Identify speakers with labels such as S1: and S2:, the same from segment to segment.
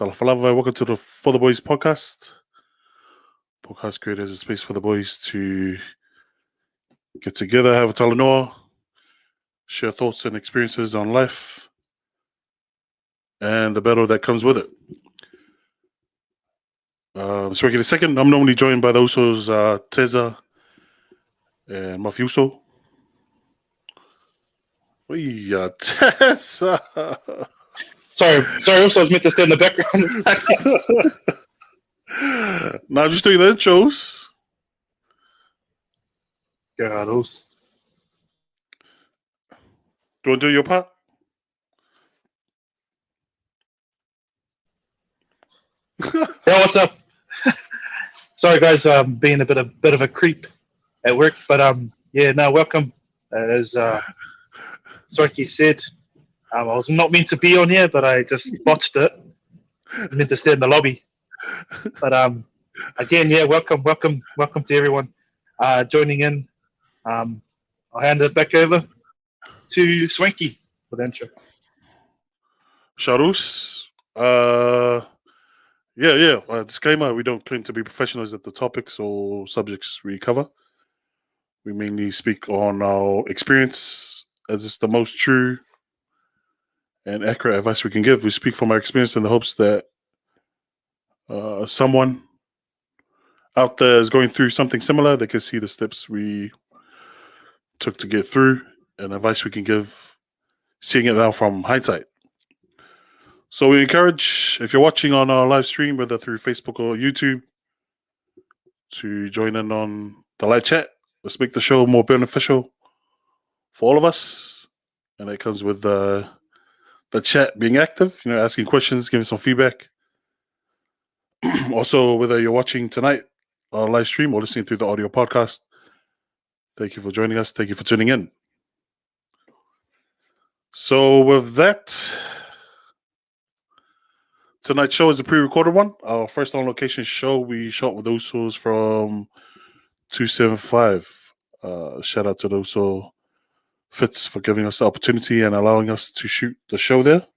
S1: Talafalava, welcome to the For the Boys podcast. Podcast created as a space for the boys to get together, have a talanoa, share thoughts and experiences on life, and the battle that comes with it. So in a second, I'm normally joined by the Usos, Teza and Mafiuso. Teza!
S2: Sorry. Also, I was meant to stay in the background.
S1: Now, just doing the intros.
S2: Garos.
S1: Do you want to do your part?
S2: Yeah, what's up? Sorry, guys. Being a bit of a creep at work, but welcome. As Swanky said, I was not meant to be on here, but I just botched it. I meant to stay in the lobby, but again, welcome to everyone joining in. I'll hand it back over to Swanky for the intro.
S1: Sharus. Disclaimer: we don't claim to be professionals at the topics or subjects we cover. We mainly speak on our experience as it's the most true and accurate advice we can give. We speak from our experience in the hopes that someone out there is going through something similar. They can see the steps we took to get through and advice we can give, seeing it now from hindsight. So we encourage, if you're watching on our live stream, whether through Facebook or YouTube, to join in on the live chat. Let's make the show more beneficial for all of us. And that comes with the chat being active, asking questions, giving some feedback. Also, whether you're watching tonight, our live stream, or listening to the audio podcast, thank you for joining us. Thank you for tuning in. So with that, tonight's show is a pre-recorded one. Our first on-location show we shot with those shows from Twosevenfive. Shout out to those Fitz for giving us the opportunity and allowing us to shoot the show there,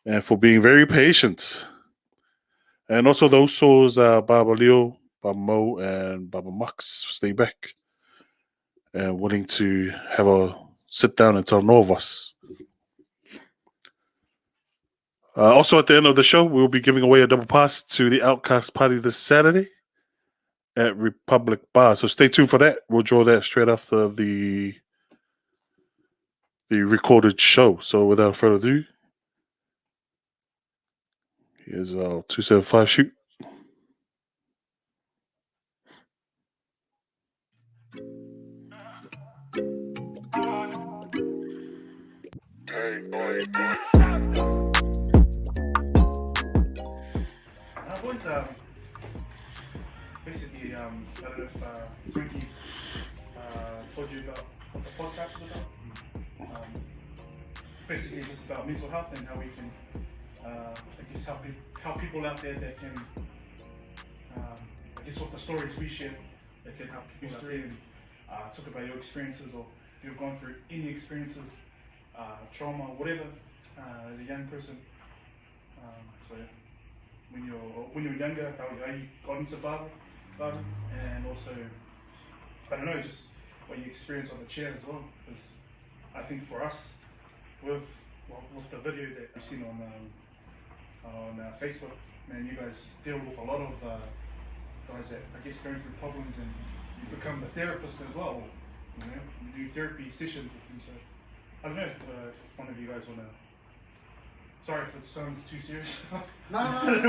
S1: and for being very patient. And also those shows, Baba Leo, Baba Mo, and Baba Max stay back and willing to have a sit down and tell no of us. Also, at the end of the show, we'll be giving away a double pass to the OUTKAST party this Saturday at Republic Bar. So stay tuned for that. We'll draw that straight after the recorded show. So without further ado, here's our 275 shoot.
S3: Basically, I don't know if Swanky's told you about what the podcast is about. Basically, just about mental health and how we can, help people out there that can, with the stories we share, that can help people out there and talk about your experiences, or if you've gone through any experiences, trauma, whatever, as a young person. So when you're younger, how you got into barber, and also, I don't know, just what you experience on the chair as well. Because I think for us, with the video that we've seen on Facebook, man, you guys deal with a lot of guys that I guess going through problems, and you become the therapist as well. You do therapy sessions with them. So I don't know if one of you guys want to. Sorry if it sounds too serious.
S4: No.
S3: It's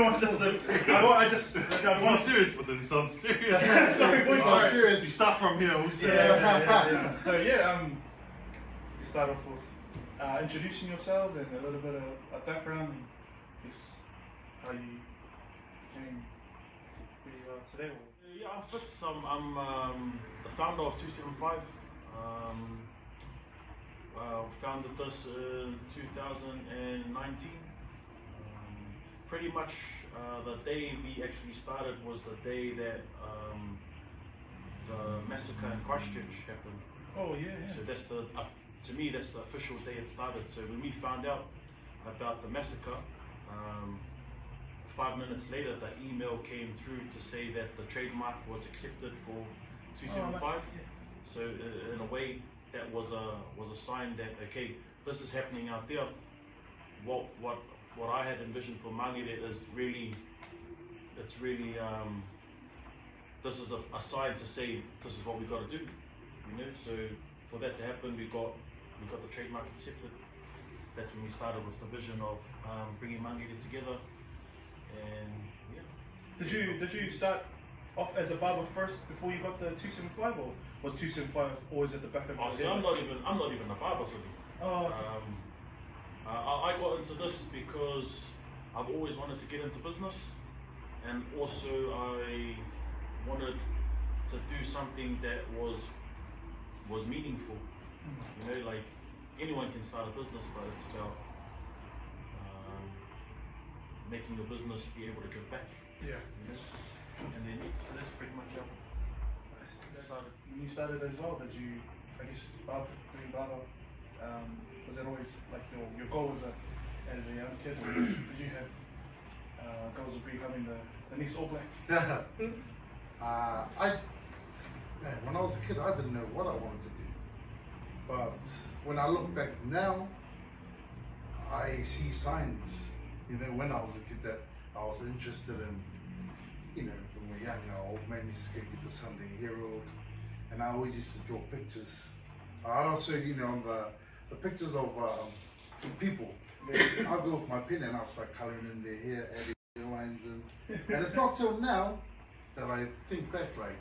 S4: not serious, but then it sounds serious.
S3: Yeah, sorry, boys.
S4: Sorry. Serious. You start from here.
S3: Yeah. So you start off with introducing yourselves and a little bit of a background, and just how you came where you are today.
S4: Yeah, I'm Fitz. I'm the founder of Twosevenfive. Founded this in 2019. Pretty much the day we actually started was the day that the massacre in Christchurch happened.
S3: Oh yeah.
S4: So that's to me that's the official day it started. So when we found out about the massacre, 5 minutes later, the email came through to say that the trademark was accepted for 275. So in a way, that was a sign that okay, this is happening out there. What I had envisioned for Mangere is really, it's really this is a sign to say this is what we got to do. You know, so for that to happen, we got the trademark accepted. That's when we started with the vision of bringing Mangere together. And yeah.
S3: Did you start off as a barber first before you got the 275, or was 275 always at the back of your
S4: Oh,
S3: head?
S4: so I'm not even a barber, so
S3: Oh, okay.
S4: I got into this because I've always wanted to get into business, and also I wanted to do something that was meaningful. You know, like anyone can start a business, but it's about making your business be able to give back.
S3: Yeah.
S4: You know? And then so that's pretty much how I started.
S3: When you started as well, did you, I guess, doing barber, was that always like your goal as a young kid? Or did you have goals of becoming the next All Black?
S5: When I was a kid, I didn't know what I wanted to do. But when I look back now, I see signs. You know, when I was a kid, that I was interested in, you know, when we were young, our old man used to go get the Sunday Herald, and I always used to draw pictures. I also, you know, on the pictures of some people, I'll go with my pen and I'll start colouring in their hair, adding lines in. And it's not till now that I think back, like,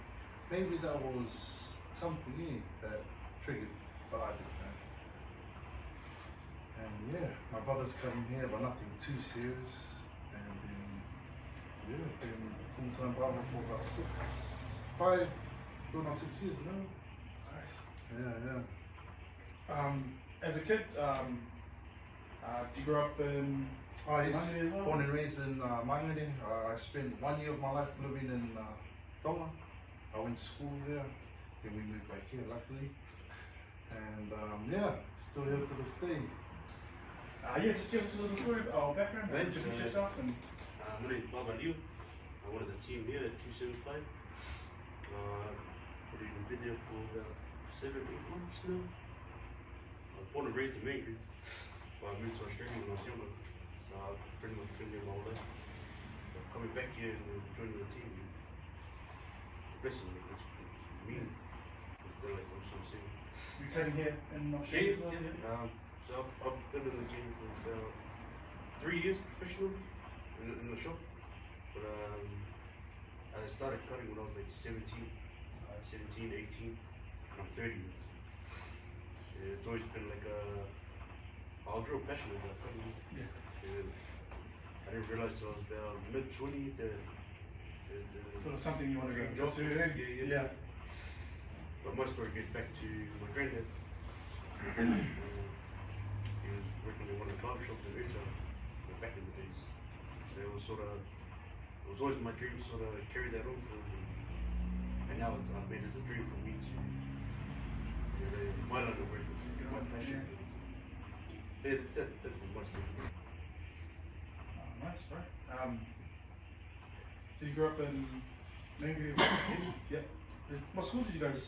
S5: maybe that was something here that triggered, but I didn't know. And yeah, my brother's come here, but nothing too serious. And then, yeah, been full-time barber for about going on 6 years now.
S3: Nice.
S5: Yeah.
S3: As a kid, did you grow up in
S5: Yes,
S3: Mangere as well?
S5: born and raised in Mangere. I spent 1 year of my life living in Tonga. I went to school there, then we moved back here, luckily. And yeah, still here to this day.
S3: Yeah, just give us a little story about our background,
S6: Right,
S3: introduce yourself, and
S6: My name is Baba Liu. I'm one of the team here at 275. We've been here for about 7-8 months now. I was born and raised in Mangere, but I moved to Australia when I was younger. So I've pretty much been here my whole life. But coming back here and joining the team, it's blessing me. It's meaningful. It's been like I'm saying.
S3: you came here in Australia as well?
S6: Yeah. So I've been in the game for about 3 years professionally in the shop. But I started cutting when I was like 17, 18. I'm 30 years. Yeah, it's always been like I was real passionate about cutting.
S3: Yeah.
S6: And I didn't realize till I was about mid-20 that
S3: Sort of something you wanted to
S6: dream job.
S3: pursue, eh?
S6: Yeah. But my story goes back to my granddad. He was working in one of the barber shops in Utah back in the days. So it was always my dream to sort of carry that on for him. And now I've made it a dream for me to, you know, my line of work is my passion. Yeah, that's my story.
S3: Oh, nice, bro. Did you grow up in Mangere? Yeah. What school did you guys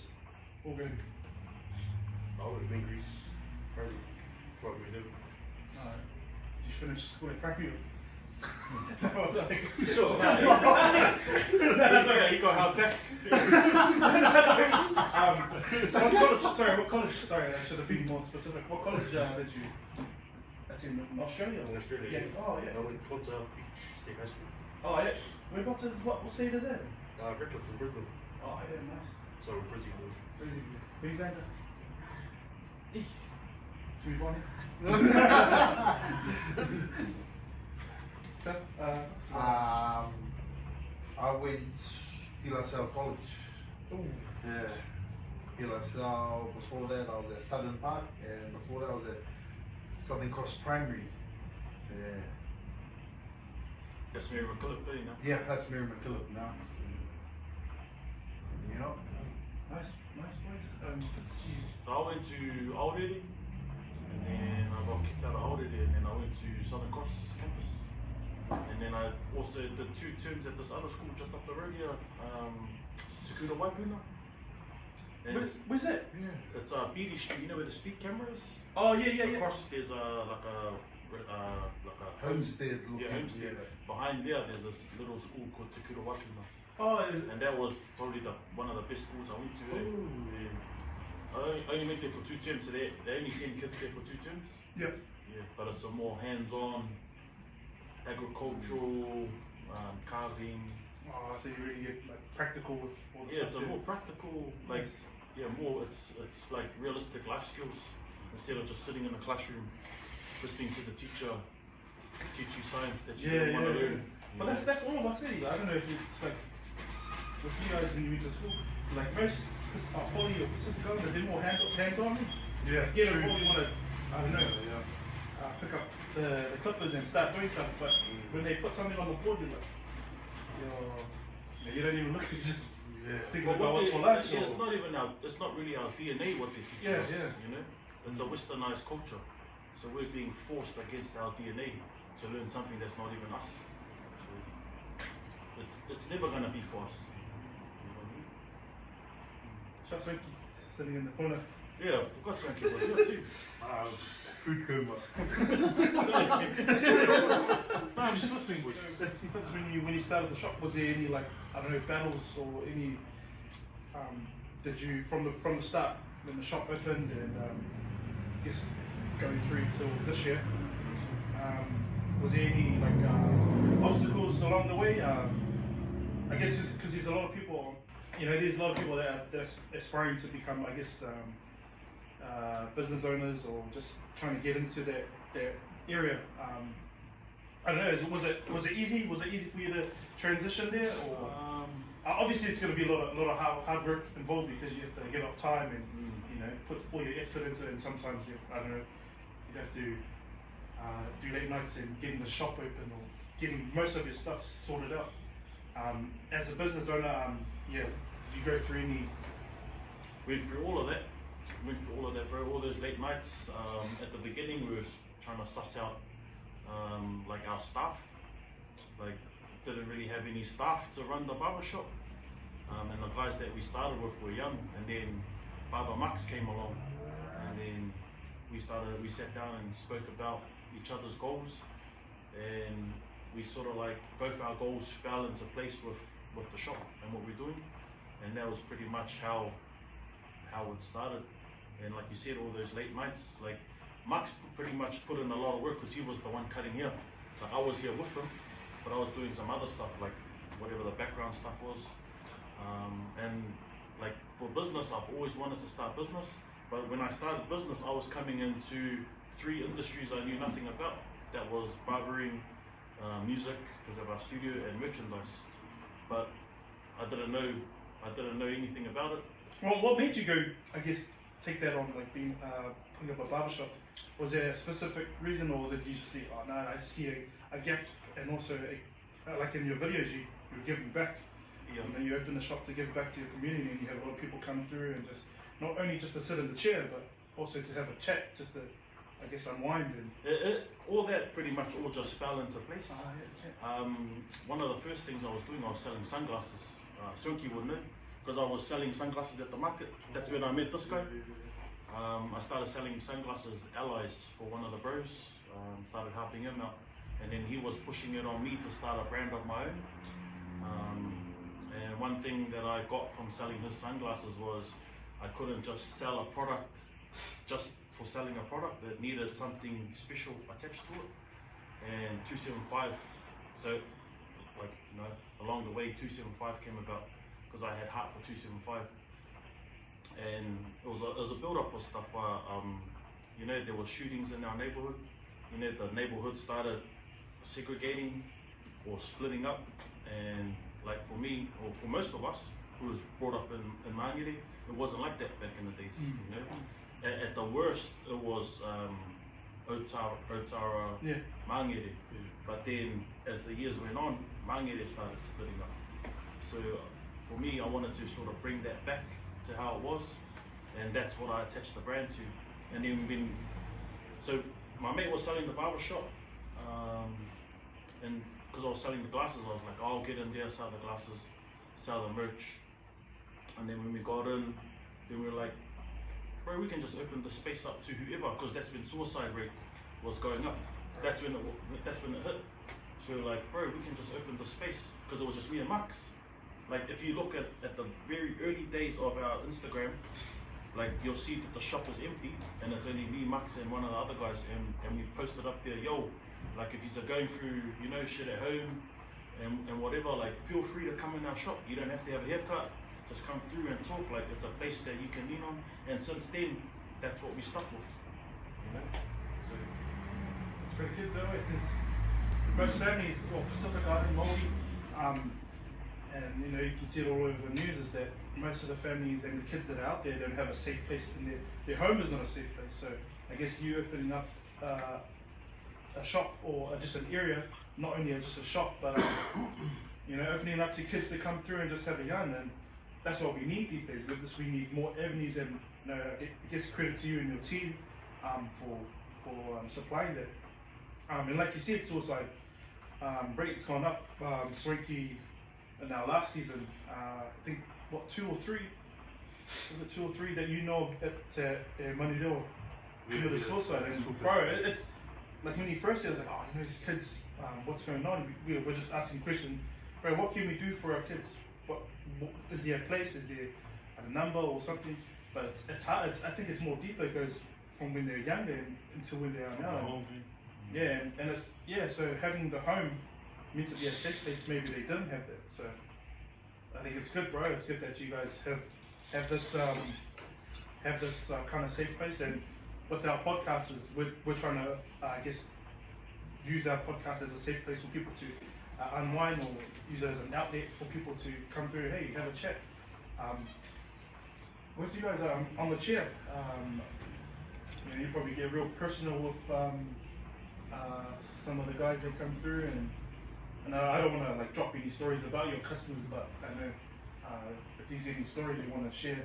S3: all go to?
S6: I went to Greece probably before I moved in.
S3: Did you finish school at primary? I was like,
S4: Sure. That's okay. He got held back.
S3: what college? Sorry, what college? Sorry, I should have been more specific. What college did you? That's in Australia.
S6: In Australia,
S3: Yeah. Oh yeah.
S6: I went to Twosevenfive State High School.
S3: Oh yeah. Whereabouts is what state is that?
S6: Recored from Brisbane.
S3: Oh yeah, nice.
S6: So Brisbane.
S3: Crazy. Who's that? Should we find it? So,
S5: I went to De La Salle College.
S3: ooh.
S5: Yeah. De La Salle. Before that, I was at Southern Park, and before that, I was at Southern Cross Primary. So, yeah.
S4: That's Mary McCullough, you know.
S5: Yeah, that's Mary McCullough now. So, you know.
S3: Nice place. Let's see.
S4: So I went to Aorere, and then I got kicked out of Aorere, and then I went to Southern Cross campus. And then I also did 2 terms at this other school just up the road here, Tukuta Waipuna. And
S3: Where's that?
S5: Yeah.
S4: it's BD Street, you know where the speed camera is?
S3: Oh yeah.
S4: Across there's like a
S5: Homestead.
S4: homestead. Behind there, there's this little school called Tukuta Waipuna.
S3: Oh,
S4: And that was probably one of the best schools I went to. I only went there for 2 terms, so they only send kids there for 2 terms.
S3: yeah.
S4: Yeah, but it's a more hands-on, agricultural, carving.
S3: Oh, so you really get like practical with all the
S4: Yeah, it's
S3: stuff.
S4: a more practical, like, more. It's like realistic life skills instead of just sitting in the classroom listening to the teacher teach you science that you don't want to learn.
S3: But that's all of us, eh? I don't know if it's like with you guys when you went to school, like most poly or Pacific Islanders, they're more hands-on.
S5: Yeah.
S3: You
S5: True.
S3: don't really want to, I don't know,
S5: Yeah.
S3: pick up the clippers and start doing stuff. But when they put something on the board, you're like, you don't even look at it, just thinking
S4: But
S3: about
S4: what
S3: what's
S4: they-
S3: for lunch.
S4: yeah,
S3: or,
S4: it's not really our DNA what they teach us. You know, it's a westernized culture, so we're being forced against our DNA to learn something that's not even us. So it's never gonna be for us. You know what I mean?
S3: Shut Swanky, sitting in the corner.
S4: Yeah, I forgot Swanky was here too.
S5: Food coma.
S3: No, I'm just listening. Since when you started the shop, was there any like I don't know battles or any? Did you from the start when the shop opened and I guess going through till this year? Was there any like obstacles along the way? I guess because there's a lot of people, there's a lot of people that's aspiring to become, I guess, business owners or just trying to get into that area. I don't know. Was it easy? Was it easy for you to transition there, or obviously it's going to be a lot of hard work involved because you have to give up time and put all your effort into it. And sometimes you have to do late nights and getting the shop open or getting most of your stuff sorted out. As a business owner, did you go through any?
S4: Went through all of that. Bro. All those late nights. At the beginning, we were trying to suss out like our staff. Like, didn't really have any staff to run the barber shop. And the guys that we started with were young. And then Barber Max came along, and then we sat down and spoke about each other's goals, and we sort of like both our goals fell into place with the shop and what we're doing, and that was pretty much how it started. And like you said, all those late nights, like Max pretty much put in a lot of work because he was the one cutting here. Like I was here with him, but I was doing some other stuff, like whatever the background stuff was. And like for business, I've always wanted to start business, but when I started business, I was coming into 3 industries I knew nothing about. That was barbering, music because of our studio, and merchandise. But I didn't know anything about it.
S3: Well, what made you go? I guess take that on, like being putting up a barbershop. Was there a specific reason, or did you just see, oh no, I see a gap, and also like in your videos, you're giving back.
S4: Yeah.
S3: You open the shop to give back to your community, and you have a lot of people come through and just not only just to sit in the chair, but also to have a chat, just to, I guess, unwind and.
S4: All that pretty much all just fell into place.
S3: Yeah.
S4: One of the first things I was doing, I was selling sunglasses. Swanky would know, because I was selling sunglasses at the market. That's when I met this guy. I started selling sunglasses allies for one of the bros. Started helping him out, and then he was pushing it on me to start a brand of my own. And one thing that I got from selling his sunglasses was I couldn't just sell a product just for selling a product. That needed something special attached to it. And 275, so like along the way 275 came about because I had heart for 275, and it was a build up of stuff. There were shootings in our neighborhood. The neighborhood started segregating or splitting up, and like for me, or for most of us who was brought up in Māngere, it wasn't like that back in the days. At the worst, it was Otara, Māngere. But then as the years went on, Māngere started splitting up. So for me, I wanted to sort of bring that back to how it was, and that's what I attached the brand to. And then so my mate was selling the barber shop, and because I was selling the glasses, I was like, oh, I'll get in there, sell the glasses, sell the merch. And then when we got in, then we were like, bro, we can just open the space up to whoever, because that's when suicide rate was going up. That's when it hit. So we were like, bro, we can just open the space, because it was just me and Max. Like, if you look at the very early days of our Instagram, like, you'll see that the shop is empty, and it's only me, Max, and one of the other guys, and we posted up there, yo, like, if you're going through, you know, shit at home, and whatever, like, feel free to come in our shop. You don't have to have a haircut, just come through and talk. Like, it's a place that you can lean on, and since then, that's what we stuck with, you know. So
S3: It's pretty good though, because most families, well, Pacific Island, Māori, and you know, you can see it all over the news, is that most of the families and the kids that are out there don't have a safe place, and their home is not a safe place. So I guess you opening up a shop or just an area, not only just a shop, but you know, opening up to kids to come through and just have a yarn, and that's what we need these days. We need more avenues, and you know, I guess credit to you and your team for supplying that. And like you said, suicide rate's gone up. Swanky in our last season, I think what 2 or 3? Was it 2 or 3 that you know of at Manireo? The suicide, and bro, it's like when he first said, I was like, oh, you know, these kids, what's going on? We're just asking questions, bro. What can we do for our kids? What is there a place? Is there a number or something? But it's hard. I think it's more deeper. It goes from when they're younger until when they are now. Yeah, and it's so having the home meant to be a safe place. Maybe they didn't have that. So I think it's good, bro. It's good that you guys have this kind of safe place. And with our podcasts, we're trying to I guess use our podcast as a safe place for people to unwind, or use it as an outlet for people to come through. Hey, have a chat. With you guys on the chair, you know, you probably get real personal with some of the guys that come through, and I don't want to like drop any stories about your customers, but I know if there's any stories you want to share,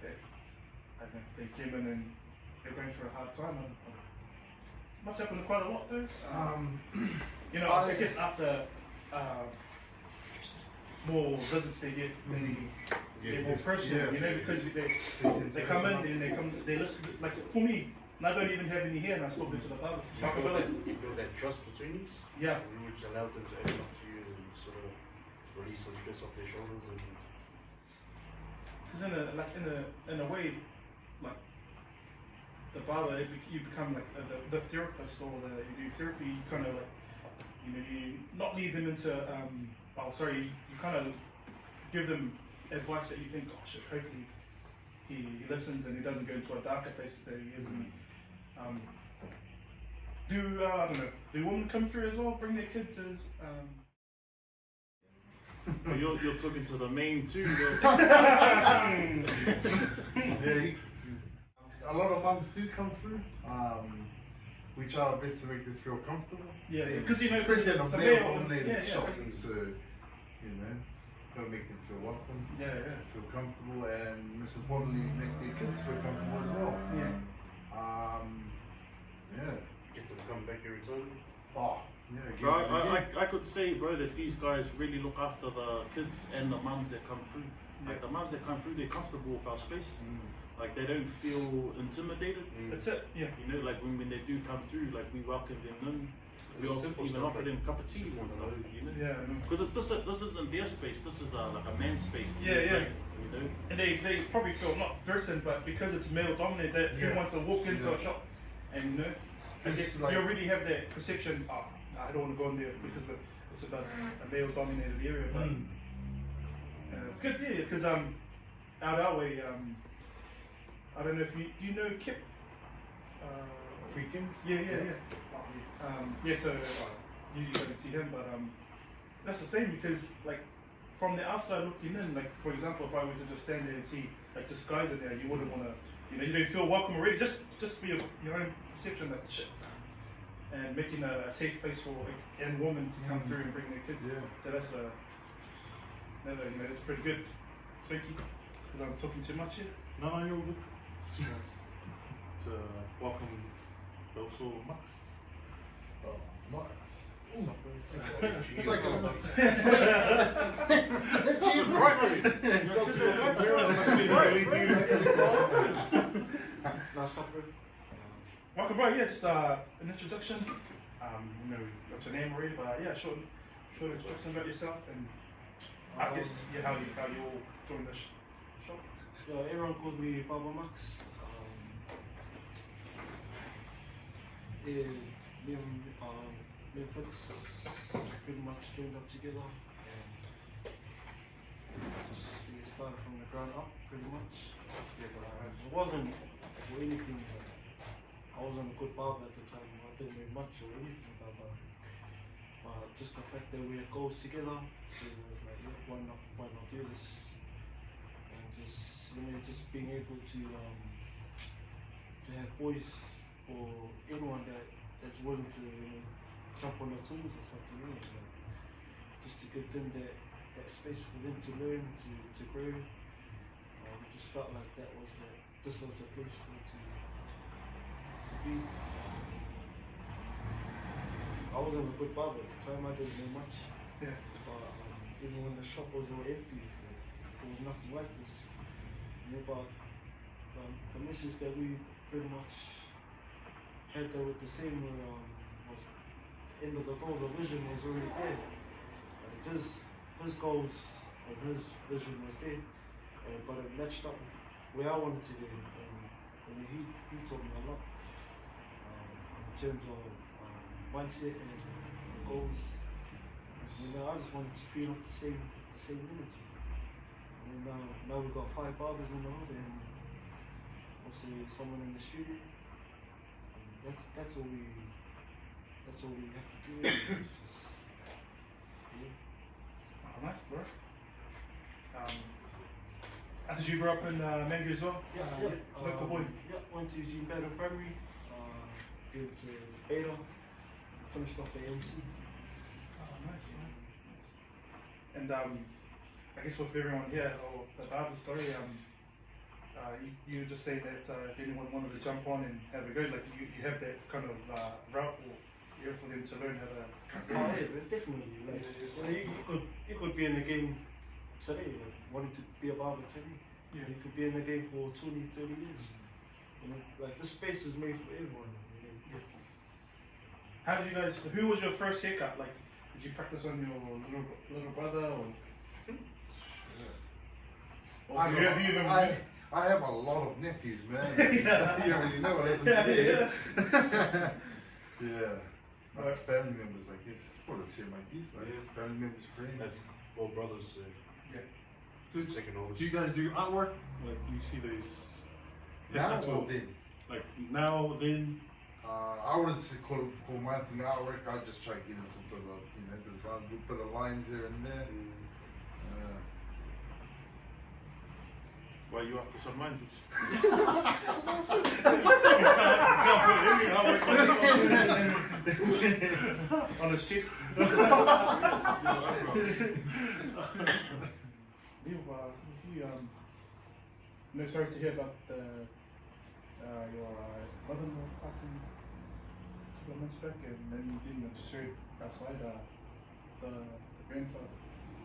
S3: that I know they came in and they're going through a hard time. Must happen quite a lot though. You know, I guess after more visits they get, they're more personal, you know, because they come in and they listen. Like for me, and I don't even have any hair, and I still go to the barber.
S6: You build that trust between you.
S3: Yeah.
S6: Which allows them to open up to you and sort of release some stress off their shoulders.
S3: Because in a way, like the barber, you become like the therapist, or you do therapy. You kind of like, you know, you not lead them into you kind of give them advice that you think, oh shit, hopefully he listens and he doesn't go into a darker place that he is. And I don't know, do women come through as well, bring their kids as
S4: you're talking to the main two.
S5: A lot of mums do come through. We try our best to make them feel comfortable.
S3: Yeah, because you know,
S5: especially in a
S3: the
S5: male-dominated shop, so you know, gotta make them feel welcome, feel comfortable, and most importantly, make their kids feel comfortable as well.
S6: Get them to come back every time.
S5: Oh, yeah.
S4: Bro, I could say, bro, that these guys really look after the kids and the mums that come through. Like the mums that come through, they're comfortable with our space. Like they don't feel intimidated.
S3: That's it. Yeah.
S4: You know, like when they do come through, like we welcome them in. We even offer them a cup of tea and stuff. You know.
S3: Yeah.
S4: Because this isn't their space. This is like a man's space.
S3: Yeah.
S4: You know.
S3: And they probably feel not threatened, but because it's male dominated, that who wants to walk into a shop, and you know, I guess you already have that perception. Oh, I don't want to go in there because it's about a male dominated area. But it's good, yeah, because out our way, I don't know if you know Kip.
S5: Three Kings?
S3: Yeah. So usually I don't see him, but that's the same, because like from the outside looking in, like for example, if I were to just stand there and see like just guys in there, you wouldn't want to, you know, you don't feel welcome already, just for your own perception that shit. And making a safe place for a young woman to come through and bring their kids.
S5: Yeah.
S3: So that's that's pretty good. Thank you. Because I'm talking too much here.
S1: No, you're all good. To welcome also Max.
S5: Max. It's like a
S3: Welcome, bro. Yeah, just an introduction. You know, got your name already, but yeah, short introduction about yourself and I guess how you all joined the shop.
S6: So everyone calls me Baba Max. Yeah, me and Flex pretty much joined up together and just started from the ground up pretty much. Yeah, but it wasn't for anything. I wasn't a good barber at the time. I didn't know much or anything about barbering. But just the fact that we had goals together, so it was like, yeah, why not do this? And just just being able to have voice or anyone that's willing to jump on the tools or something, like, just to give them that space for them to learn, to grow. Just felt like this was the place for it to be. I wasn't a good barber at the time, I didn't know much.
S3: Yeah.
S6: But even when the shop was all empty, there was nothing like this. But the message that we pretty much had there with the same was the end of the goal, the vision was already there. Like his goals and his vision was there, but it matched up with where I wanted to go. And he taught me a lot in terms of mindset and goals. I just wanted to feed off the same energy. And now we've got 5 barbers in the hood and also someone in the studio. And that's all we have to do. It's just, yeah.
S3: Oh, nice, bro. Did you grow up in Mangu as well?
S6: Yeah.
S3: Local boy.
S6: Yeah, went to Jean Bader Primary, did Beta, finished off at MC.
S3: Oh, nice, man. Nice. And I guess with everyone here, or the barbers, sorry, you just say that if anyone wanted to jump on and have a go, like you have that kind of route or you're for them to learn how to.
S6: Oh yeah, definitely. Like, you could be in the game today, like, wanting to be a barber today.
S3: Yeah.
S6: You could be in the game for 20, 30 years. You know, like this space is made for everyone. You know?
S3: How did you guys? Who was your first haircut? Like, did you practice on your little brother or?
S5: I have a lot of nephews, man. You already know what happened to me. Yeah. That's family members, I guess. What a shit like this, like family members, friends.
S6: That's 4 brothers. Second oldest.
S1: Do you guys do artwork? Like, do you see those?
S5: Now or then?
S1: Like now, then?
S5: I wouldn't say call my thing artwork. I just try to get into a bit of, design, a bit of lines here and there.
S4: Why you after some lines?
S3: On his chest. No, sorry to hear about your mother-in-law passing a couple of months back, and then you didn't just heard outside the grandfather.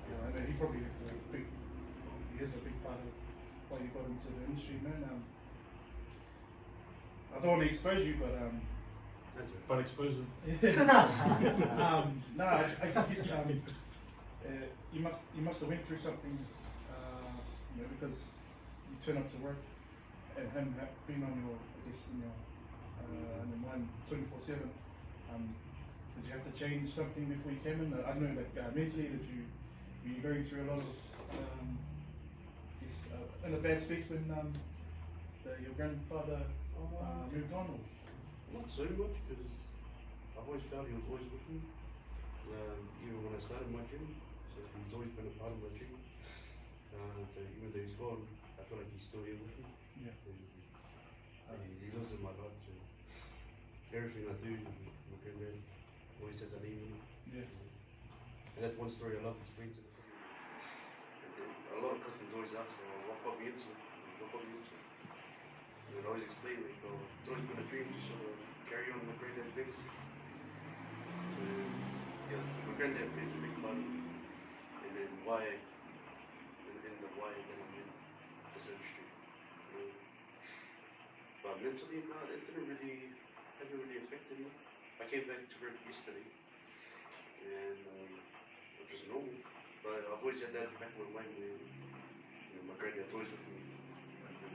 S3: I know he probably he is a big part of why you got into the industry, man. I don't want to expose you, but
S4: expose him.
S3: No, I just guess you must have went through something, because you turn up to work and him being on your, I guess, in your mind 24/7. Did you have to change something before you came in? I know that mentally that you were going through a lot of, in a bad space when your grandfather moved on.
S6: Not so much, because I've always felt he was always with me, even when I started my journey. So he's always been a part of my journey. So even though he's gone, I feel like he's still here with me.
S3: Yeah.
S6: He lives in my heart. So everything I do, my granddad always says I leave him.
S3: Yeah.
S6: And that's one story I love to explain to them. A lot of customers always ask, what got me into it? What got me into it? So I always explain, like, it's always been a dream to sort of carry on my granddad's legacy. my granddad plays a big part, and then why, and the why that I'm in this industry. But mentally, no, it hadn't really affected me. I came back to work yesterday, and which was normal. But I've always had that in the back of my mind where my granddad's always with me.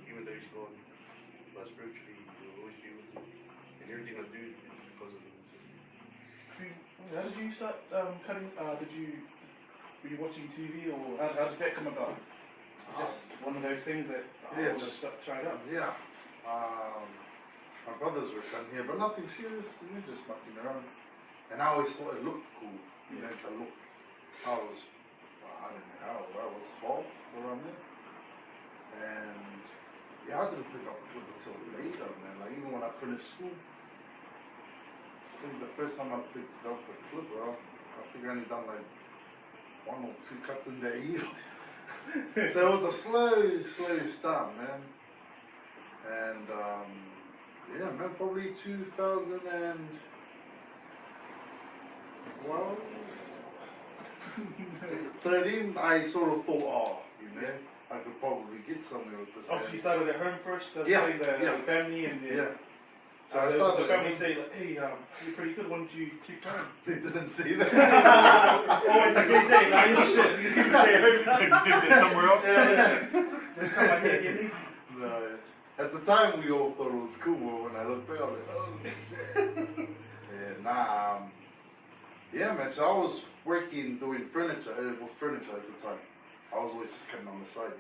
S6: Even though he's gone, but spiritually, he'll always be with me. And everything I do is because of him.
S3: How did you start cutting? Were you watching TV, or how did that come about? Just one of those things that
S5: Yeah,
S3: just try it out.
S5: Yeah. My brothers were cutting here, but nothing serious, just mucking around. And I always thought it looked cool, the look. I don't know how, I was 12, around there. And yeah, I didn't pick up a clip until later, man. Like even when I finished school, I think the first time I picked up a clip, I figured I only done like 1 or 2 cuts in that year. So it was a slow start, man. And yeah, man, probably 2013, I sort of thought, I could probably get somewhere with this.
S3: Obviously, you started at home first,
S5: Yeah,
S3: telling the family, and
S5: Yeah. So
S3: so
S5: I started.
S3: the family say like, "Hey, you're pretty good. Why don't you keep going?"
S5: They didn't say that.
S3: Always like they say, "Nah, you're shit. You can stay home."
S1: Can you take that somewhere else?
S3: They come like, "Yeah, get me."
S5: No, at the time, we all thought it was cool, but when I looked back, I was like, oh shit. Yeah, man. So I was working doing furniture, with furniture at the time. I was always just cutting on the side,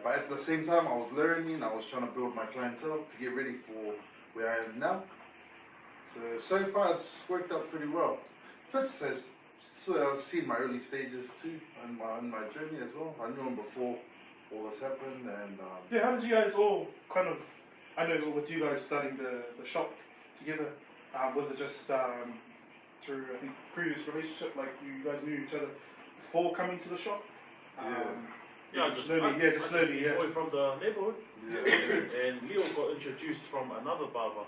S5: but at the same time, I was learning. I was trying to build my clientele to get ready for where I am now. So far, it's worked out pretty well. Fitz has seen my early stages too, and my journey as well. I knew him before all this happened, and
S3: Yeah, how did you guys all kind of? I know with you guys starting the shop together, was it just through I think previous relationship, like you guys knew each other before coming to the shop?
S4: Just
S3: slowly, yeah.
S4: Boy from the neighborhood,
S5: yeah.
S4: and Leo got introduced from another barber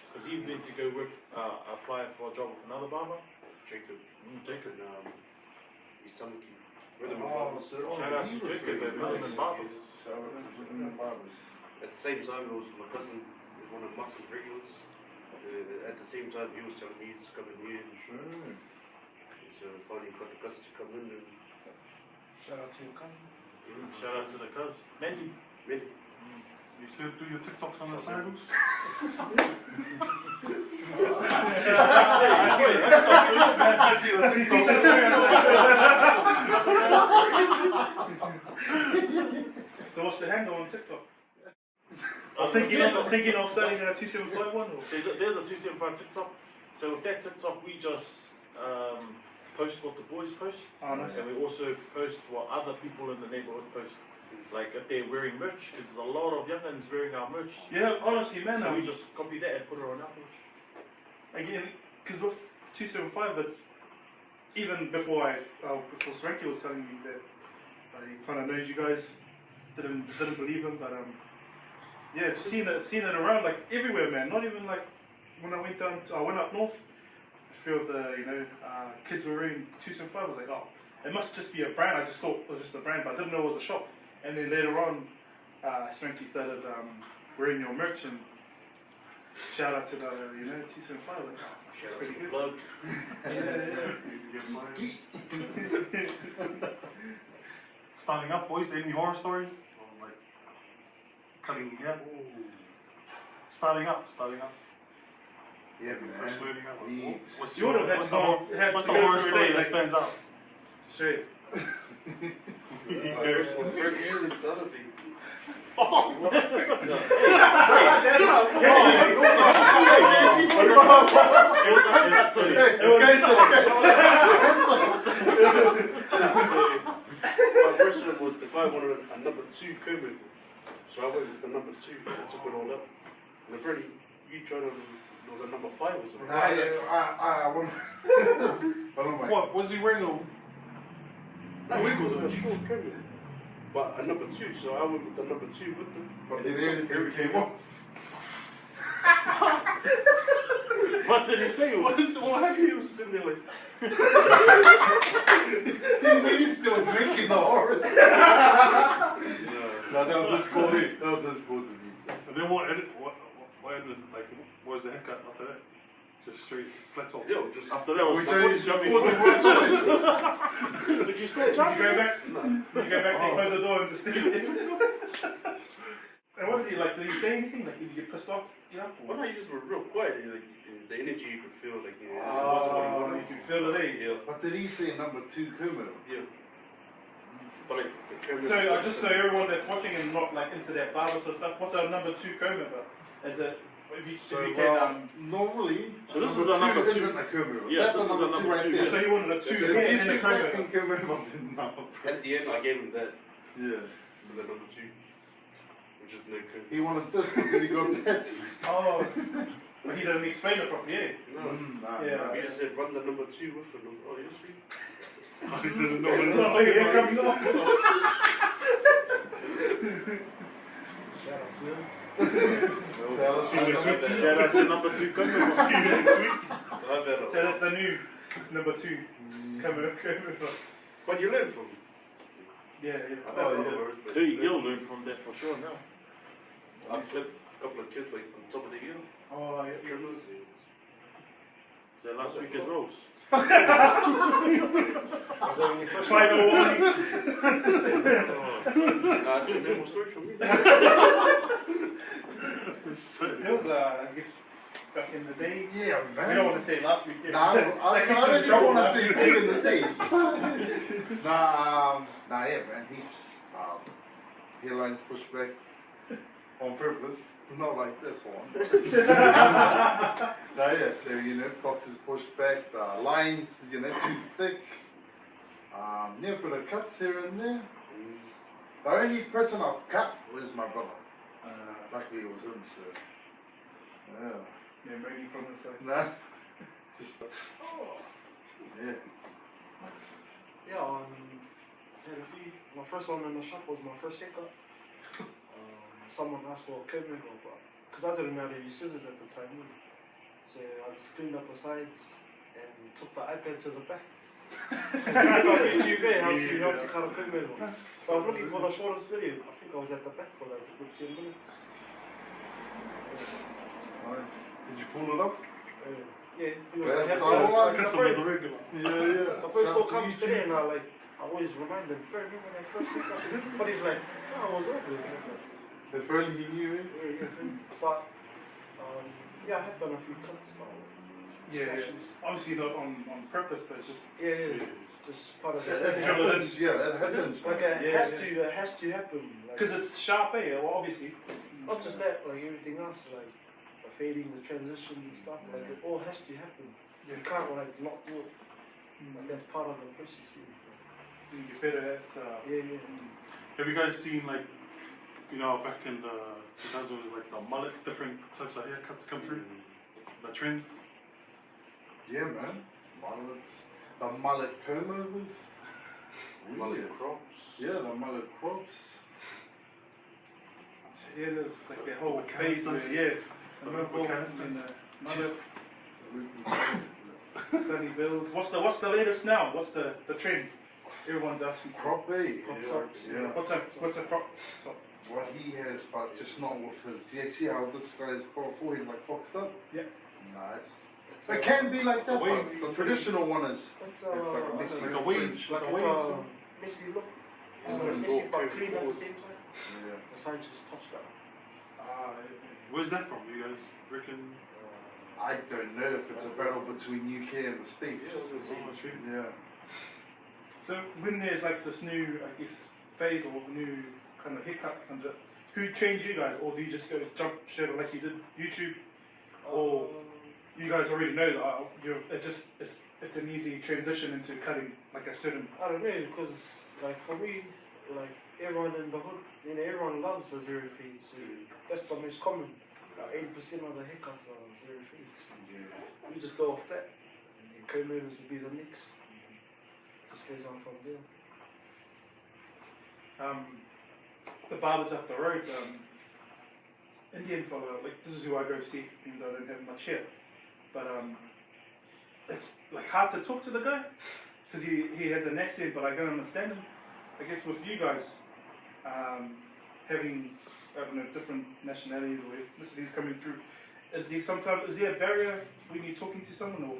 S4: because he went to go work, apply for a job with another barber.
S6: Jacob,
S4: Jacob.
S6: and he's Tamaki. Rhythm and
S5: Oh,
S6: Barbers.
S4: Shout out to Jacob and Rhythm and Barbers.
S5: Shout out to Rhythm and Barbers.
S6: At the same time, it was my cousin, one of Max's regulars. At the same time, he was telling me he's coming here.
S5: Sure.
S6: So finally got the cousin to come in and
S3: Shout out to your cousin.
S4: Shout out to the cuz. Mandy.
S6: made
S1: You still do your TikToks on the sandals?
S5: I see the
S3: So what's the handle on TikTok? I'm thinking of starting a 275 one. Or?
S4: There's a 275 TikTok. So with that TikTok, we just post what the boys post,
S3: Oh, nice.
S4: and we also post what other people in the neighborhood post. Like if they're wearing merch, because there's a lot of young'uns wearing our merch.
S3: Yeah, honestly, man.
S4: So we just copy that and put it on our page.
S3: Again, because with 275, it's even before before Swanky was telling me that he kind of knows you guys, didn't believe him, but yeah, just seeing it around like everywhere, man. Not even like when I went up north. I feel the kids were wearing 275. I was like, oh, it must just be a brand. I just thought it was just a brand, but I didn't know it was a shop. And then later on, Swanky started wearing your merch, and shout out to the 275. Like,
S6: shout out
S3: pretty
S6: to the
S3: good.
S6: plug.
S1: Starting up, boys. Any horror stories? Or like cutting hair? Starting up.
S5: Yeah,
S1: First learning up. What's
S3: You would have had
S1: what's
S3: to
S1: the
S3: go-
S1: horror,
S3: had
S1: what's
S3: to
S1: the
S3: go
S1: horror
S3: through a
S1: story
S3: day,
S1: that
S3: like-
S1: stands out?
S3: Straight.
S6: The other thing. My first one was the guy wanted a number 2 Kermit. So I went with the number 2 and took it all up. And apparently you tried to, there was a number 5 or something.
S5: I want.
S1: What was he wearing?
S6: No, he was a short Kermit. But a number 2, so I went with the number 2 with them.
S5: But then everything came off.
S4: What did he say?
S6: What happened? He was sitting there like.
S5: He's still drinking the Horus.
S6: No.
S5: No, that was his call. That was his call to me.
S1: And then what ended, like, what was the haircut after that? Just straight flat top.
S6: Yeah, just
S4: After that was
S5: Which
S4: like, what
S5: is-
S4: did you
S5: was
S4: mean?
S5: a word choice.
S4: Did you still
S3: Did you
S4: jump?
S3: go back?
S6: no.
S3: Did you go back and close the door and just stay there? And what is he like? Did he say anything? Like, did you get pissed off? Yeah.
S6: Well, no, you just were real quiet. Like, the energy you could feel, like, it wasn't what he
S3: You
S6: wanted.
S3: can feel it, eh?
S6: Yeah,
S5: But did he say number 2 Kumo?
S6: yeah. But like the camera.
S3: So, just so everyone that's watching and not like into that barbers and stuff, what's our number 2 comb over? Is it, if you can,
S5: normally,
S6: So this is a number 2.
S5: isn't a Kumo.
S6: Yeah,
S5: That's
S6: this
S5: a
S6: is
S5: number
S6: a
S5: 2
S6: number
S5: right
S6: 2.
S5: there.
S3: so you wanted a 2
S5: So if
S3: hair
S5: you
S3: and then a
S5: think
S3: comb
S5: back
S3: over?
S5: in Kumo, then no.
S6: At the end, I gave him that.
S5: Yeah.
S6: For the number 2. Which is no coup.
S5: He wanted this, but then he got that.
S3: Oh, but he didn't explain it properly, eh?
S6: No.
S5: Nah,
S3: Yeah.
S5: nah.
S6: He just said run the number 2 with the number. Oh, you're sweet.
S1: I didn't know what it
S3: Oh,
S1: was.
S3: here comes the officer.
S5: Shout out to
S6: I
S5: him.
S4: Shout out to number 2 coming.
S1: See you next week.
S3: So that's the new number 2 comb over.
S6: But you learn from it.
S3: Yeah,
S6: I've
S3: yeah.
S6: had a lot of words, but
S4: He'll learn from that for sure now.
S6: I've clipped a couple of kids like on top of the ear.
S3: Oh, yeah.
S6: Trimmers.
S4: So last week as Rose.
S3: Final warning.
S6: Two more stories from me.
S3: It was, I guess, back in the day.
S5: Yeah, man.
S3: We don't want to say last week. Yeah.
S5: Nah, I
S3: That gets you in
S5: don't
S3: trouble
S5: want to
S3: last
S5: say
S3: week.
S5: back in the day. Nah, yeah, man, heaps. Hairlines pushed back on purpose, not like this one. Nah, yeah, so, boxes pushed back, the lines, too thick. Yeah, but the cuts here and there. The only person I've cut was my brother. Luckily it was him, so. Yeah.
S3: Yeah, maybe from the side.
S5: Nah. Just. Yeah.
S7: Yeah, had a few. My first one in the shop was my first haircut. Someone asked for a curb removal, but because I didn't know how to use scissors at the time, so I just cleaned up the sides and took the iPad to the back. And typed on YouTube there how to cut a curb removal. So I was looking for the shortest video. I think I was at the back for like a good 10 minutes.
S5: Nice. Did you pull it off?
S7: Yeah, he was
S5: That's
S7: happy.
S5: the one.
S7: The
S1: Customer's a
S7: first-
S1: regular.
S5: Yeah.
S7: The first still comes today and I always remind him, bro, remember that first haircut? But he's like, no, I was over it.
S5: If only he knew it.
S7: But yeah, I have done a few cuts now.
S3: Yeah,
S7: Slashes.
S3: obviously not on purpose, but it's just
S7: Yeah, it's just part of
S5: It
S7: it.
S5: happens, yeah, it happens.
S7: Like
S5: man.
S7: it has to happen.
S3: because it's sharp, eh? Well, obviously.
S7: Not just that, like everything else, like the fading, the transitions and stuff. Like it all has to happen. You can't like not do it. Like that's part of the process.
S3: You get better at.
S7: Yeah.
S1: Have you guys seen, like, back in the 2000s, like the mullet, different types of haircuts come through? The trends?
S5: Yeah, man. Mullets. The mullet comb overs.
S6: Mullet
S5: Weird.
S6: crops.
S5: Yeah, the mullet crops.
S3: Yeah, there's like that whole
S1: The
S3: phase where,
S1: canisters.
S3: yeah, the
S1: The
S3: mohawk
S1: canisters.
S3: and the mullet, sunny builds. What's the latest now? What's the trend? Everyone's asking.
S5: Crop, eh?
S7: Crop
S6: Yeah.
S7: tops.
S5: Yeah.
S3: What's a crop top?
S5: What he has, but just not with his. Yeah, see how this guy's before he's like boxed up?
S3: Yeah.
S5: Nice. It can be like that,
S1: wave.
S5: but the traditional one is.
S7: It's
S5: It's like a messy
S1: Like a wave.
S7: like
S1: Like a
S7: it's
S1: wave.
S7: a messy look. It's
S6: Oh,
S7: messy but
S6: okay,
S7: clean at the
S6: cool.
S7: same time.
S5: Yeah.
S7: The sides just touched up.
S1: Where's that from? You guys reckon?
S5: I don't know if it's a battle between UK and the States.
S1: Oh, shit.
S5: Yeah.
S3: So when there's like this new, I guess, phase or new kind of haircut comes up, who trains you guys, or do you just go jump straight like you did YouTube, or you guys already know that it's an easy transition into cutting like a certain.
S7: I don't know, because like for me, like everyone in the hood, everyone loves the zero feeds. So that's the most common. Like 80% of the haircuts are zero feeds.
S5: Yeah.
S7: We just go off that, and the co-movers will be the mix. Just goes on from there.
S3: The barbers up the road, Indian fella, like this is who I go see, even though I don't have much hair. but it's like hard to talk to the guy because he has an accent, but I don't understand him. I guess with you guys having I don't know different nationalities or ethnicities coming through, is there a barrier when you're talking to someone, or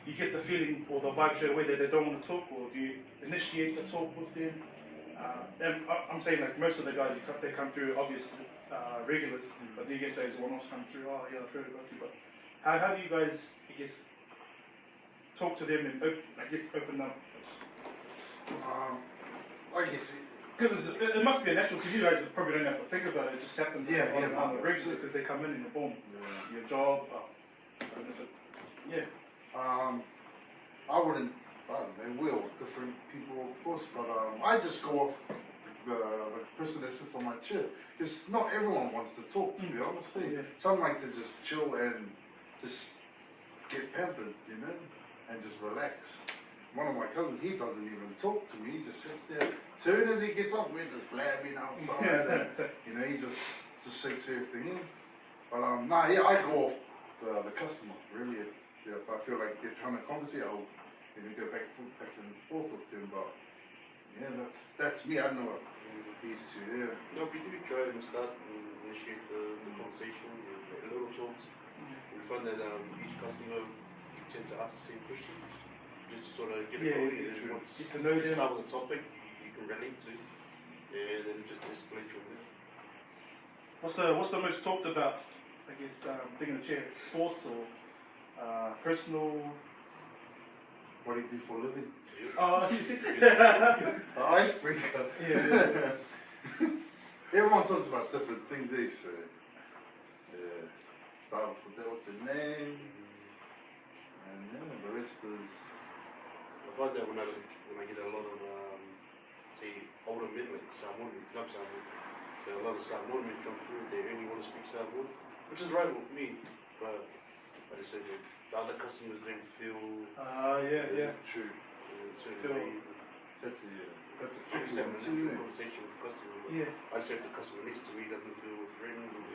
S3: you get the feeling or the vibe straight away that they don't want to talk, or do you initiate the talk with them? And I'm saying like most of the guys they come through obvious regulars, but do you get those one-offs come through? Oh yeah, I've heard about you. But how do you guys, I guess, talk to them and open up?
S5: I guess
S3: Because it must be a natural. Because you guys probably don't have to think about it. It just happens on the regular because they come in and boom, your job.
S5: I wouldn't. I don't know. We're all different people, of course, but I just go off the person that sits on my chair. Because not everyone wants to talk, to be honest. Some like to just chill and just get pampered, you know, and just relax. One of my cousins, he doesn't even talk to me. He just sits there. As soon as he gets up, we're just blabbing outside, and you know, he just shakes everything in. But I go off the customer really. If I feel like they're trying to conversate, I'll go back and forth with them. But yeah, that's me. I know these two. Yeah.
S6: No, we do try and start and initiate the conversation, little talks. We find that each customer we tend to ask the same questions, just to sort of get it going. And then once
S3: get to know
S6: you
S3: them.
S6: start with a topic you can relate to, and then just escalate from there.
S3: What's the most talked about? I guess thing in the chair, sports or personal.
S5: What do you do for a living?
S3: Oh,
S5: Icebreaker.
S3: yeah.
S5: Everyone talks about different things. So yeah, start off with that. What's your name? And the rest is.
S6: I find that when I get a lot of say older men like Samoan, love Samoan, there are a lot of Samoan men come through. They only want to speak Samoan, which is right with me. But I just say that the other customers don't feel.
S5: True. That's a
S6: I
S5: tricky
S6: just have
S5: one
S6: a
S5: too.
S6: natural conversation with the customer. But
S3: Yeah.
S6: I just hope the customer next to me doesn't feel threatened or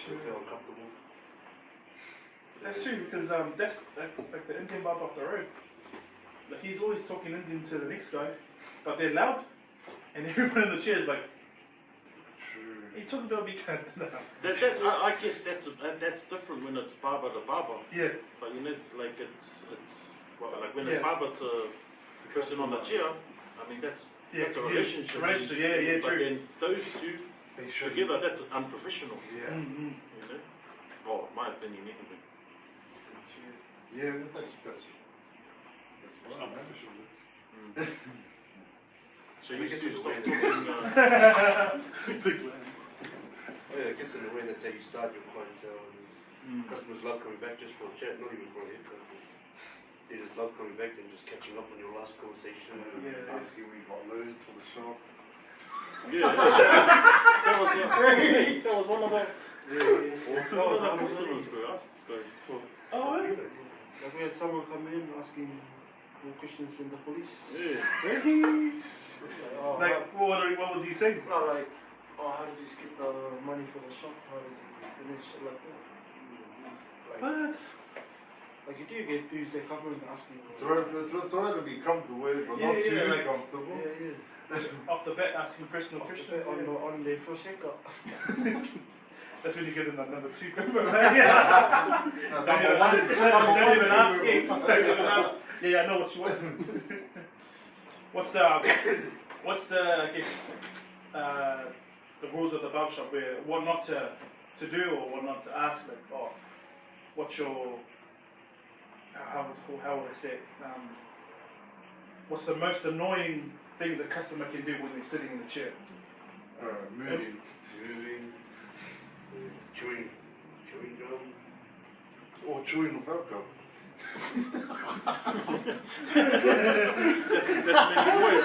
S6: feel uncomfortable.
S3: That's true because that's like the Indian barber up the road. Like he's always talking Indian to the next guy, but they're loud, and everyone in the chair is like,
S5: True.
S3: "Are you talking about me?"
S4: I guess that's different when it's barber to barber.
S3: Yeah.
S4: But you know, like it's like when it's barber to the person on the chair. I mean that's a relationship.
S3: Yeah,
S4: But
S3: true.
S4: then those two
S5: They should.
S4: together, that's unprofessional.
S5: Yeah.
S3: Mm-hmm.
S4: You know. Oh, my opinion, anyway.
S5: Yeah, that's right, man.
S4: So you
S6: I guess
S4: still
S6: it's
S4: stop
S6: weird.
S4: talking.
S6: Yeah, I guess in a way that's how you start your clientele. And customers love coming back just for a chat, not even for a haircut. They just love coming back and just catching up on your last conversation.
S5: Asking we got loads for the shop.
S4: Yeah, that was one of our customers who asked this guy.
S3: Oh, really?
S7: Like we had someone come in asking more questions than the police.
S4: Yeah.
S3: Like, what was he saying?
S7: Like, how did he get the money for the shop? How did he, and then shit like that.
S3: What?
S7: Like you do get dudes that come in asking.
S5: It's alright to be comfortable, but not too
S3: like-
S5: comfortable.
S7: Yeah.
S3: Off the bat, asking personal questions.
S7: On their first haircut.
S3: That's when you get in that number 2 group.
S5: Number
S3: Don't even ask.
S5: one.
S3: Don't even ask. Yeah, I know what you want. What's the I guess the rules of the barbershop where what not to do or what not to ask? Like, what's your how would I say it? What's the most annoying thing the customer can do when they're sitting in the chair?
S5: Moving.
S6: Chewing gum.
S5: Or chewing with alcohol.
S4: That's many boys.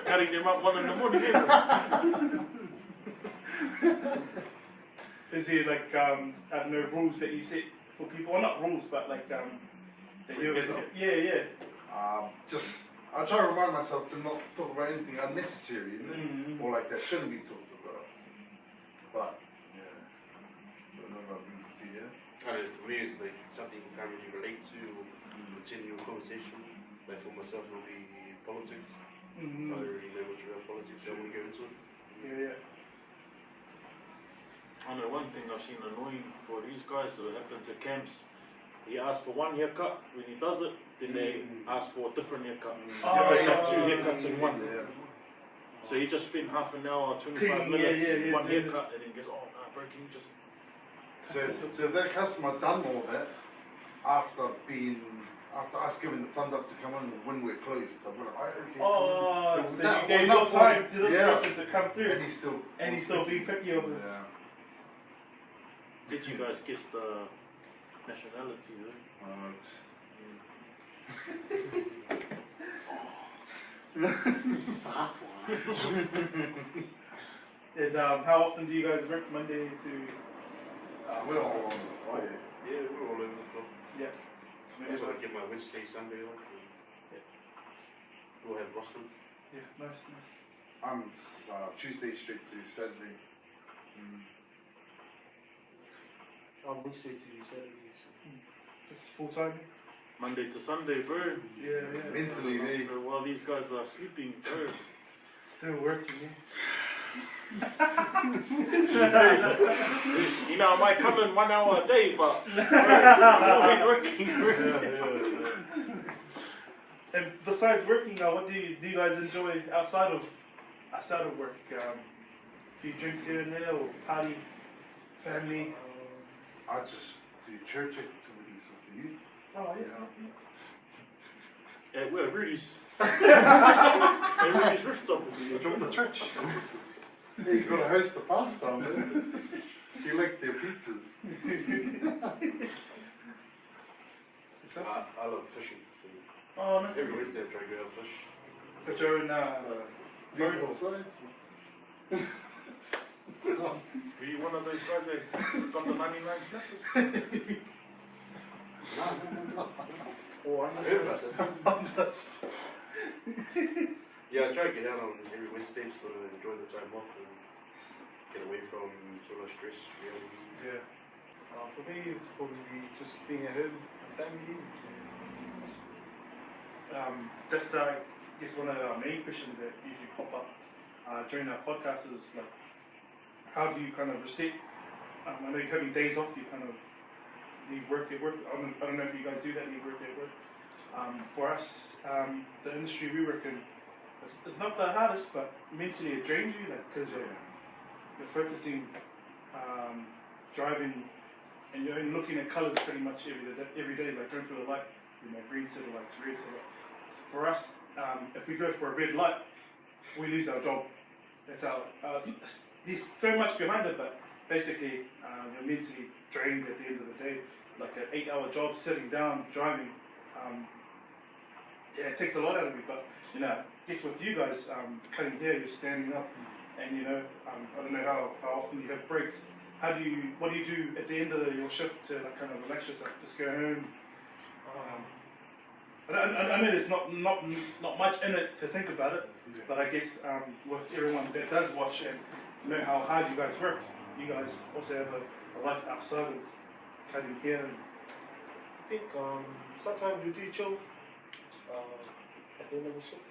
S4: Cutting them up 1 in the morning.
S3: Is there like I don't know rules that you set for people? Well, not rules, but like that you
S5: Just I try to remind myself to not talk about anything unnecessary, you know? Or like that shouldn't be talked about. But yeah, about these two, yeah?
S6: For me, it's like something you can't really relate to or continue a conversation. Like for myself, it'll be politics. I don't really know much about politics, so I won't go into it.
S3: Yeah.
S4: I know one thing I've seen annoying for these guys that happen to camps. He asks for one haircut. When he does it, then they ask for a different haircut.
S3: Oh,
S4: So it's like 2 haircuts in one.
S5: Yeah.
S4: So he just spent half an hour, 25
S3: Cleaning,
S4: minutes,
S3: yeah,
S4: one haircut, and then goes, oh nah, bro, can you just...
S5: So that customer done all that after us giving the thumbs up to come in when we're closed. I'm like, okay.
S3: Oh, so
S5: that-
S3: you gave
S5: well,
S3: no
S5: that
S3: time
S5: was-
S3: to this
S5: yeah.
S3: person to come through,
S5: And he's still
S3: being picky of us.
S5: Yeah.
S4: Did you guys guess the nationality though?
S5: It's a hard one.
S3: And how often do you guys work Monday to?
S5: We're all on oh yeah.
S6: Yeah, we're all over the clock.
S3: Yeah.
S6: That's why I get my Wednesday, Sunday off. We'll have roster.
S3: Yeah, nice.
S5: I'm Tuesday straight to Saturday.
S7: I'm Wednesday to Saturday.
S3: It's full time.
S4: Monday to Sunday, bro.
S3: Yeah.
S5: Mentally, eh?
S4: So while these guys are sleeping, bro.
S3: Still working, yeah.
S4: You know, I might come in 1 hour a day, but I'm always working, bro.
S3: And besides working, what do you guys enjoy outside of work? A few drinks here and there, or party, family.
S5: I just do church activities with the youth.
S3: Oh
S4: Yeah, we're Rudy's. Rudy's rooftop.
S3: Join the church.
S5: Hey, you gotta host the pasta, man. He likes their pizzas.
S6: I love fishing.
S3: Oh, nice.
S6: Every Wednesday I try to go out fish.
S3: Put your own
S5: Beautiful size.
S4: Were you one of those guys that got the 99 snappers?
S3: Or
S6: I heard about that. Yeah, I try to get out on every Wednesday so I enjoy the time off and get away from sort of stress.
S3: Yeah.
S7: For me, it's probably just being at home, family.
S3: That's I guess one of our main questions that usually pop up during our podcast is like, how do you kind of reset? I know you're having days off. You kind of leave work at work. I don't know if you guys do that. Leave work at work. For us, the industry we work in, it's not the hardest, but mentally it drains you, like because you're focusing, driving, and you're only looking at colours pretty much every day, like going through the light, green city lights, red city lights. For us, if we go for a red light, we lose our job. That's our. There's so much behind it, but basically, you're mentally drained at the end of the day. Like an 8-hour job, sitting down, driving. It takes a lot out of you. But I guess with you guys, cutting hair, you're standing up, and I don't know how often you have breaks. What do you do at the end of your shift to like kind of relax yourself? Just go home. I know there's not much in it to think about it, but I guess with everyone that does watch and know how hard you guys work, you guys also have a life outside of cutting hair.
S7: I think sometimes we do chill at the end of the shift.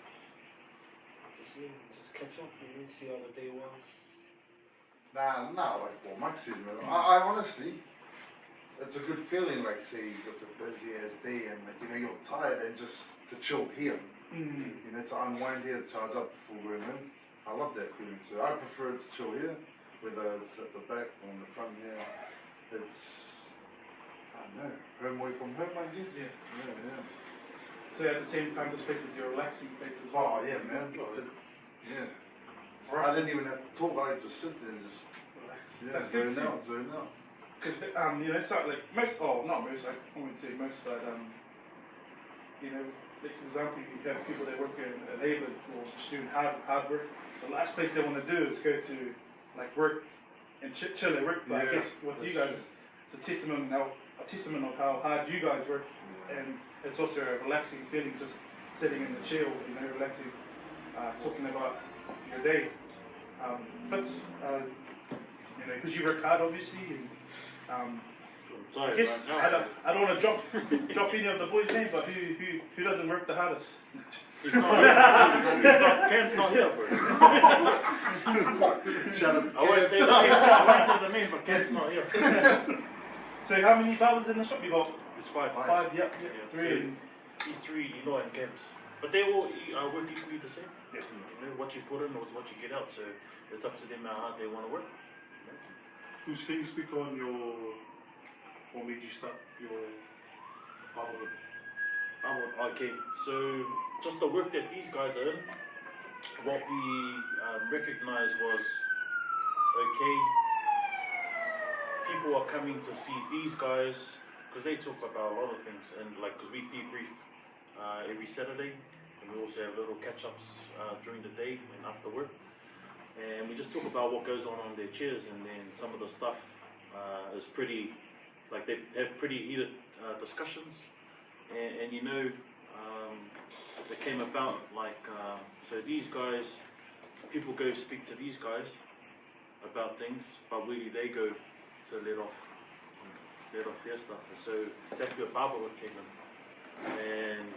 S7: Just catch up, see how the day was.
S5: Nah, like what Max said, man. I honestly, it's a good feeling, like say you've got a busy ass day and like, you're tired and just to chill here. To unwind here, charge up before going in. I love that feeling. So I prefer to chill here, whether it's at the back or on the front here. It's, I don't know, home away from home, I guess.
S3: Yeah.
S5: Yeah.
S3: So at the same time, this place is your relaxing place as well.
S5: Oh yeah, man. Yeah.
S3: For
S5: I
S3: us,
S5: didn't even have to talk. I could just sit there and just
S3: That's good
S5: zone
S3: too.
S5: out.
S3: Because it's not like not most. I wouldn't say most, but like for example, you have people that work in labour or just doing hard work. The last place they want to do is go to like work and chill at work. But I
S5: Yeah,
S3: guess with you guys, it's a testament of how hard you guys work, and it's also a relaxing feeling just sitting in the chair, relaxing, talking about your day. Fits, because you work hard obviously, and
S4: I'm
S3: I
S4: sorry,
S3: guess
S4: right now.
S3: I don't want to drop any of the boys' names, but who doesn't work the hardest?
S4: He's not here. Cam's not here, bro.
S5: Shout out to
S4: I won't
S5: Kev.
S4: say the name. I won't say the name, but Cam's not here.
S3: So how many barbers in the shop you got?
S4: It's five.
S3: Five, yep.
S4: Yeah.
S3: Three.
S4: So these three, Eloy and Cam's. But they all work equally the same.
S3: Yep.
S4: You know, what you put in is what you get out. So it's up to them how hard they want to work.
S1: Can you speak on what made you start your barberhood?
S4: Okay, so just the work that these guys are in, what we recognized was, okay, people are coming to see these guys because they talk about a lot of things, and like, because we debrief every Saturday, and we also have little catch-ups during the day and after work, and we just talk about what goes on their chairs, and then some of the stuff is pretty, like they have pretty heated discussions, and you know, it came about like, so these guys, people go speak to these guys about things, but really they go to let off their stuff, and so that's where barberhood came in. And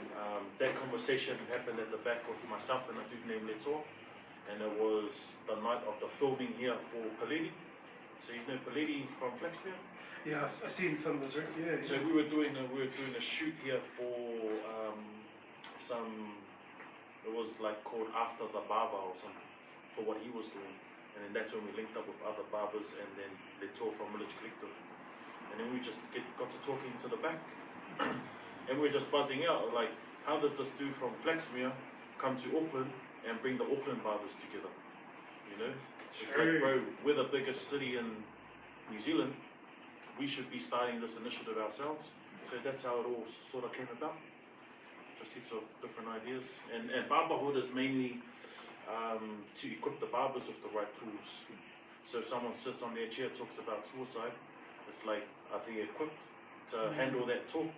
S4: that conversation happened at the back of myself and a dude named Leto, and it was the night of the filming here for Paleti. So you know Paleti from Flaxmere?
S3: Yeah, I've seen some of this, right? Yeah.
S4: So we were doing a shoot here for it was like called After the Barber or something, for what he was doing, and then that's when we linked up with other barbers, and then Leto from Village Collective, and then we just got to talking to the back. And we're just buzzing out, like, how did this dude from Flaxmere come to Auckland and bring the Auckland barbers together? You know? It's like, bro, we're the biggest city in New Zealand. We should be starting this initiative ourselves. So that's how it all sort of came about. Just heaps of different ideas. And barberhood is mainly to equip the barbers with the right tools. So if someone sits on their chair, talks about suicide, it's like, are they equipped to handle that talk?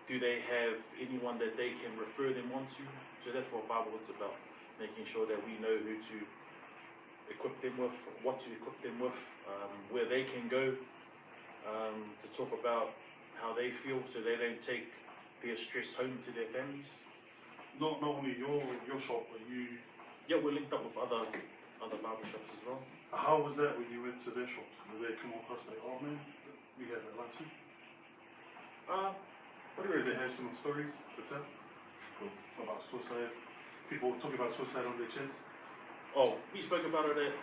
S4: Do they have anyone that they can refer them onto? So that's what barberhood's about, making sure that we know who to equip them with, what to equip them with, where they can go to talk about how they feel, so they don't take their stress home to their families.
S1: Not only your shop, but you.
S4: Yeah, we're linked up with other barber shops as well.
S1: How was that when you went to their shops? Did they come across like, oh man, we had that last week? Whatever, they have some stories to tell about suicide. People talking about suicide on their chairs.
S4: Oh, we spoke about it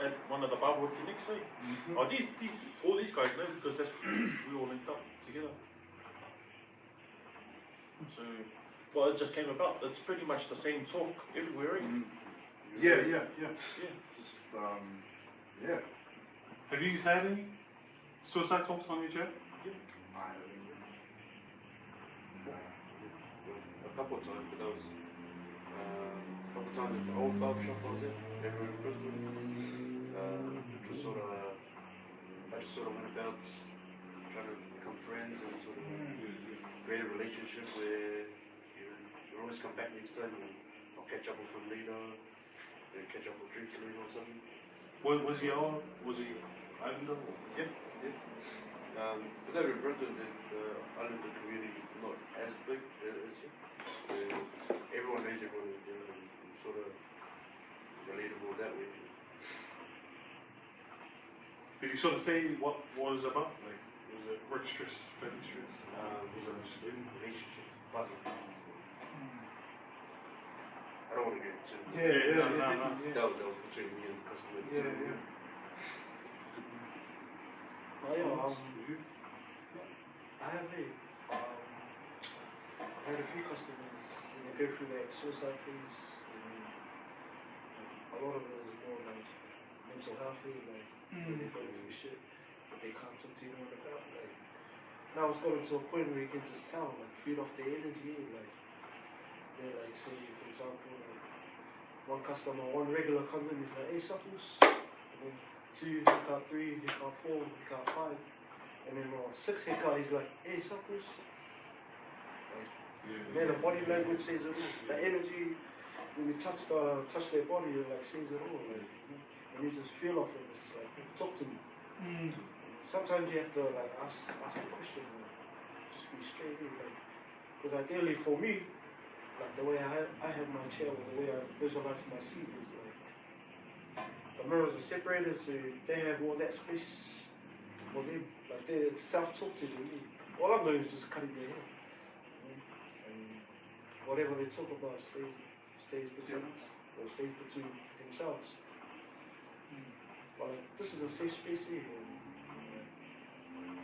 S4: at one of the Barberhood Connects. Oh, all these guys know, because that's we all linked up together. So, well, it just came about. It's pretty much the same talk everywhere, right?
S5: Yeah.
S6: Just,
S5: Yeah.
S1: Have you had any suicide talks on your chair?
S6: a couple of times, but that was a couple of times at the old barber shop I was at, everywhere in Brisbane. Which was sort of, I just sort of went about trying to become friends and sort of create a relationship where you'll always come back next time and I'll catch up with him later, then catch up with drinks later or something.
S1: Was he Islander?
S6: Yeah. But over in Brisbane, the Islander community is not as big as here. Everyone knows everyone, and sort of relatable that way.
S1: Did he sort of say what was it about? Like, was it work stress, family stress? Was it just in
S6: Relationship, but I don't want to get into
S1: No.
S6: that was between me and the customer.
S7: Yeah. I had a few customers, go through that suicide phase, and a lot of it is more like mental health, like they're going through shit that they can't talk to anyone about. Like now it's gotten to a point where you can just tell, like feed off their energy, like they're like, say for example, like one customer, one regular comes in, he's like, hey Supples, and then 2 hiccup, 3 hiccup, 4 hiccup, 5, and then 6 hiccup, he's like, hey Supples. Man, the body language says it all. The energy, when you touch their body, it like says it all. Like, and you just feel off it. It's like, talk to me.
S3: Mm.
S7: Sometimes you have to like ask the question, like, just be straight in, like, because ideally for me, like the way I have my chair, or the way I visualize my seat is like, the mirrors are separated, so they have all that space for them, like they're self-talk to me. All I'm doing is just cutting their hair, and whatever they talk about stays between us, or stays between themselves. But like, this is a safe space here.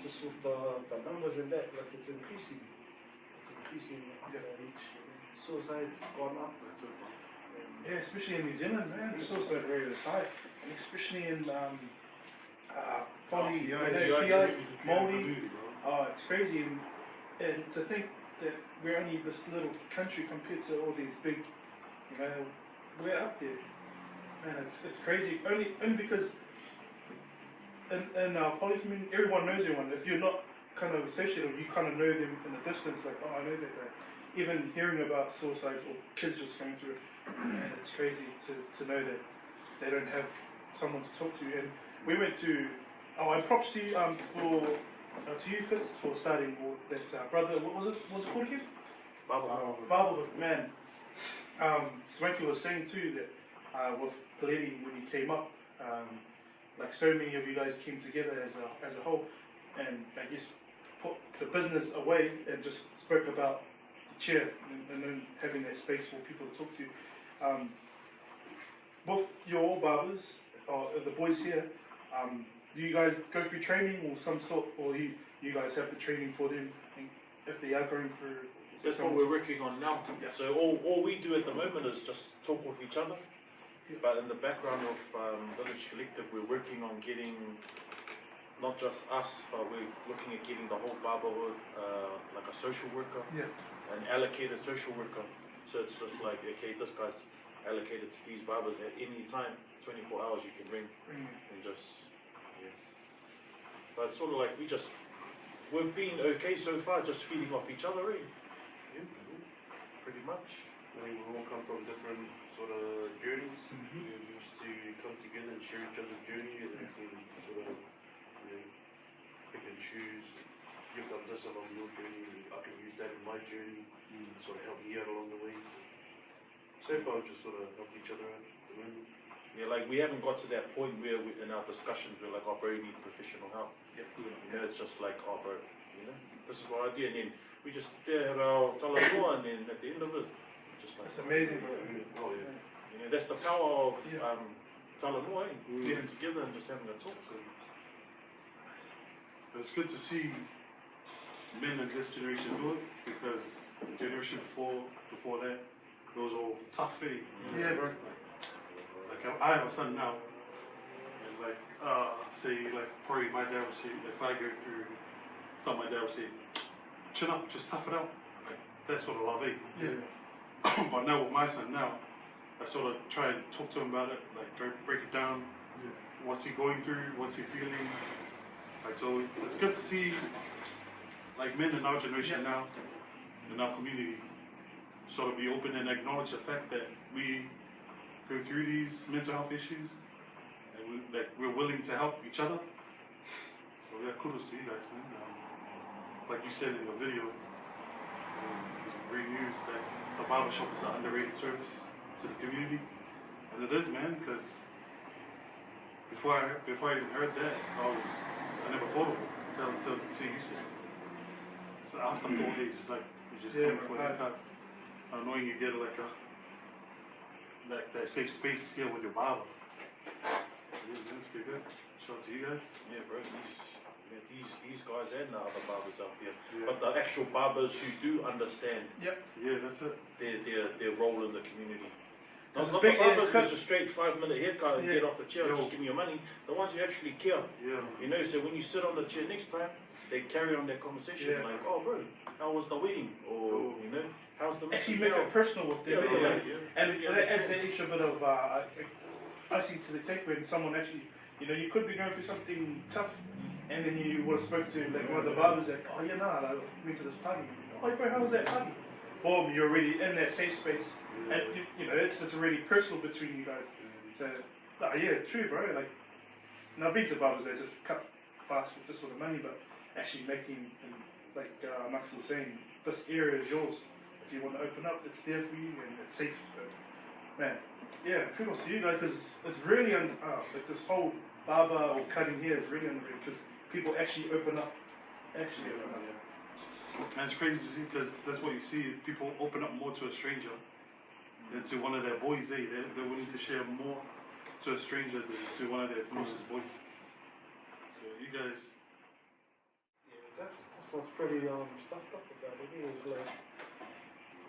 S7: Just with the numbers and that, like it's increasing. It's increasing after each suicide's gone up.
S3: Yeah, especially in New Zealand, man, the suicide rate is high, and especially in poly, Māori. It's crazy, and to think that we're only this little country compared to all these big, we're up there, man. It's crazy. Only because in our poly community, everyone knows everyone. If you're not kind of associated, you kind of know them in the distance. Like, oh, I know that guy. Even hearing about suicides or kids just going through it, man, it's crazy to know that they don't have someone to talk to. And we went to, and props to you for to you, Fitz, for starting that brother. What was it called again? Barber, man. Swanky was saying too that with Peleni when he came up, like so many of you guys came together as a whole, and I guess put the business away and just spoke about the chair and then having that space for people to talk to. With your all barbers, or the boys here, do you guys go through training or some sort, or you guys have the training for them if they are going through?
S4: That's what we're working on now.
S3: Yeah.
S4: So all we do at the moment is just talk with each other. But in the background of Village Collective, we're working on getting not just us, but we're looking at getting the whole barberhood like a social worker, an allocated social worker. So it's just like, okay, this guy's allocated to these barbers at any time, 24 hours you can ring and just, But it's sort of like we've been okay so far, just feeding off each other, right? Pretty much.
S6: I think we all come from different sort of journeys. We used to come together and share each other's journey, and then we can sort of pick and choose. You've done this along your journey, I can use that in my journey, sort of help me out along the way. So far, we just sort of help each other out at the moment.
S4: Yeah, like we haven't got to that point where in our discussions we're like, oh bro, you need professional help. It's just like, oh bro, this is what I do, and then we just have our talaroa, and then at the end of it, just like,
S3: That's amazing, bro.
S6: Oh yeah.
S4: That's the power of talaroa, getting together and just having a talk.
S1: But it's good to see men in this generation do it, because the generation before that, it was all tough,
S3: Yeah, bro.
S1: Like I have a son now, and like say like probably my dad would say, if I go through something, my dad would say, chin up, just tough it out. Like that sort of love, But now with my son now, I sort of try and talk to him about it, like go break it down. What's he going through? What's he feeling? Like, so it's good to see like men in our generation now, in our community, sort of be open and acknowledge the fact that we go through these mental health issues, and that we're willing to help each other. So yeah, kudos to you guys, man. Like you said in the video, it was great news that the barbershop is an underrated service to the community, and it is, man. Because before I even heard that, I never thought of it until you said it. It's an afterthought. Just like you just come for the cut. Knowing you get like that safe space here with your barber. Yeah, man, it's pretty good. Shout out to you guys.
S4: Yeah, bro. These guys and the other barbers out there, but the actual barbers who do understand.
S1: Yeah, that's it.
S4: Their role in the community. Not
S3: It's
S4: the
S3: big,
S4: barbers
S3: yeah,
S4: who's a straight 5-minute haircut and get off the chair, just give me your money. The ones who actually care.
S1: Yeah.
S4: So when you sit on the chair next time, they carry on their conversation like, oh bro, how was the wedding? Or how's the
S3: Actually make it personal with them. And that adds that extra bit of icing to the cake when someone actually, you could be going through something tough, and then you would have spoke to like one of the barbers like, oh yeah, I went to this party. Oh bro, how was that party? Boom, you're already in that safe space, and it's already personal between you guys. So Nah, yeah, true, bro. Like, now beats are barbers, they just cut fast with just for the money, but actually making, and like Max was saying, this area is yours. If you want to open up, it's there for you and it's safe. So, man, yeah, kudos to you guys, because it's really like this whole barber or cutting here is really underrated because people actually open up. Actually open up.
S1: And it's crazy to see because that's what you see. People open up more to a stranger than to one of their boys. They're willing to share more to a stranger than to one of their closest boys. So you guys.
S7: Yeah, that's what's pretty stuffed up about it. It's like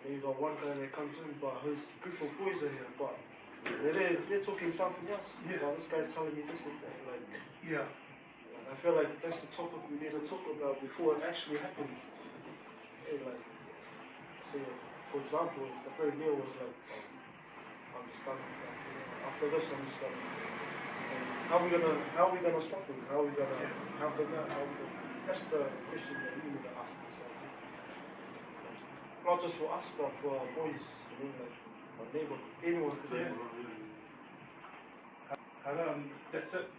S7: you got one guy that comes in, but his group of boys are here, but they're talking something else.
S3: Yeah.
S7: Well, this guy's telling me this and that. Like,
S3: Yeah.
S7: I feel like that's the topic we need to talk about before it actually happens. Yeah, like, say, for example, if the very meal was like, I'm just done with that. After this, I'm just done. How are we gonna stop him? How are we gonna help him out? That's the question that we need to ask ourselves. Not just for us, but for our boys. You know, like our neighbor, anyone could do it.
S3: That's it.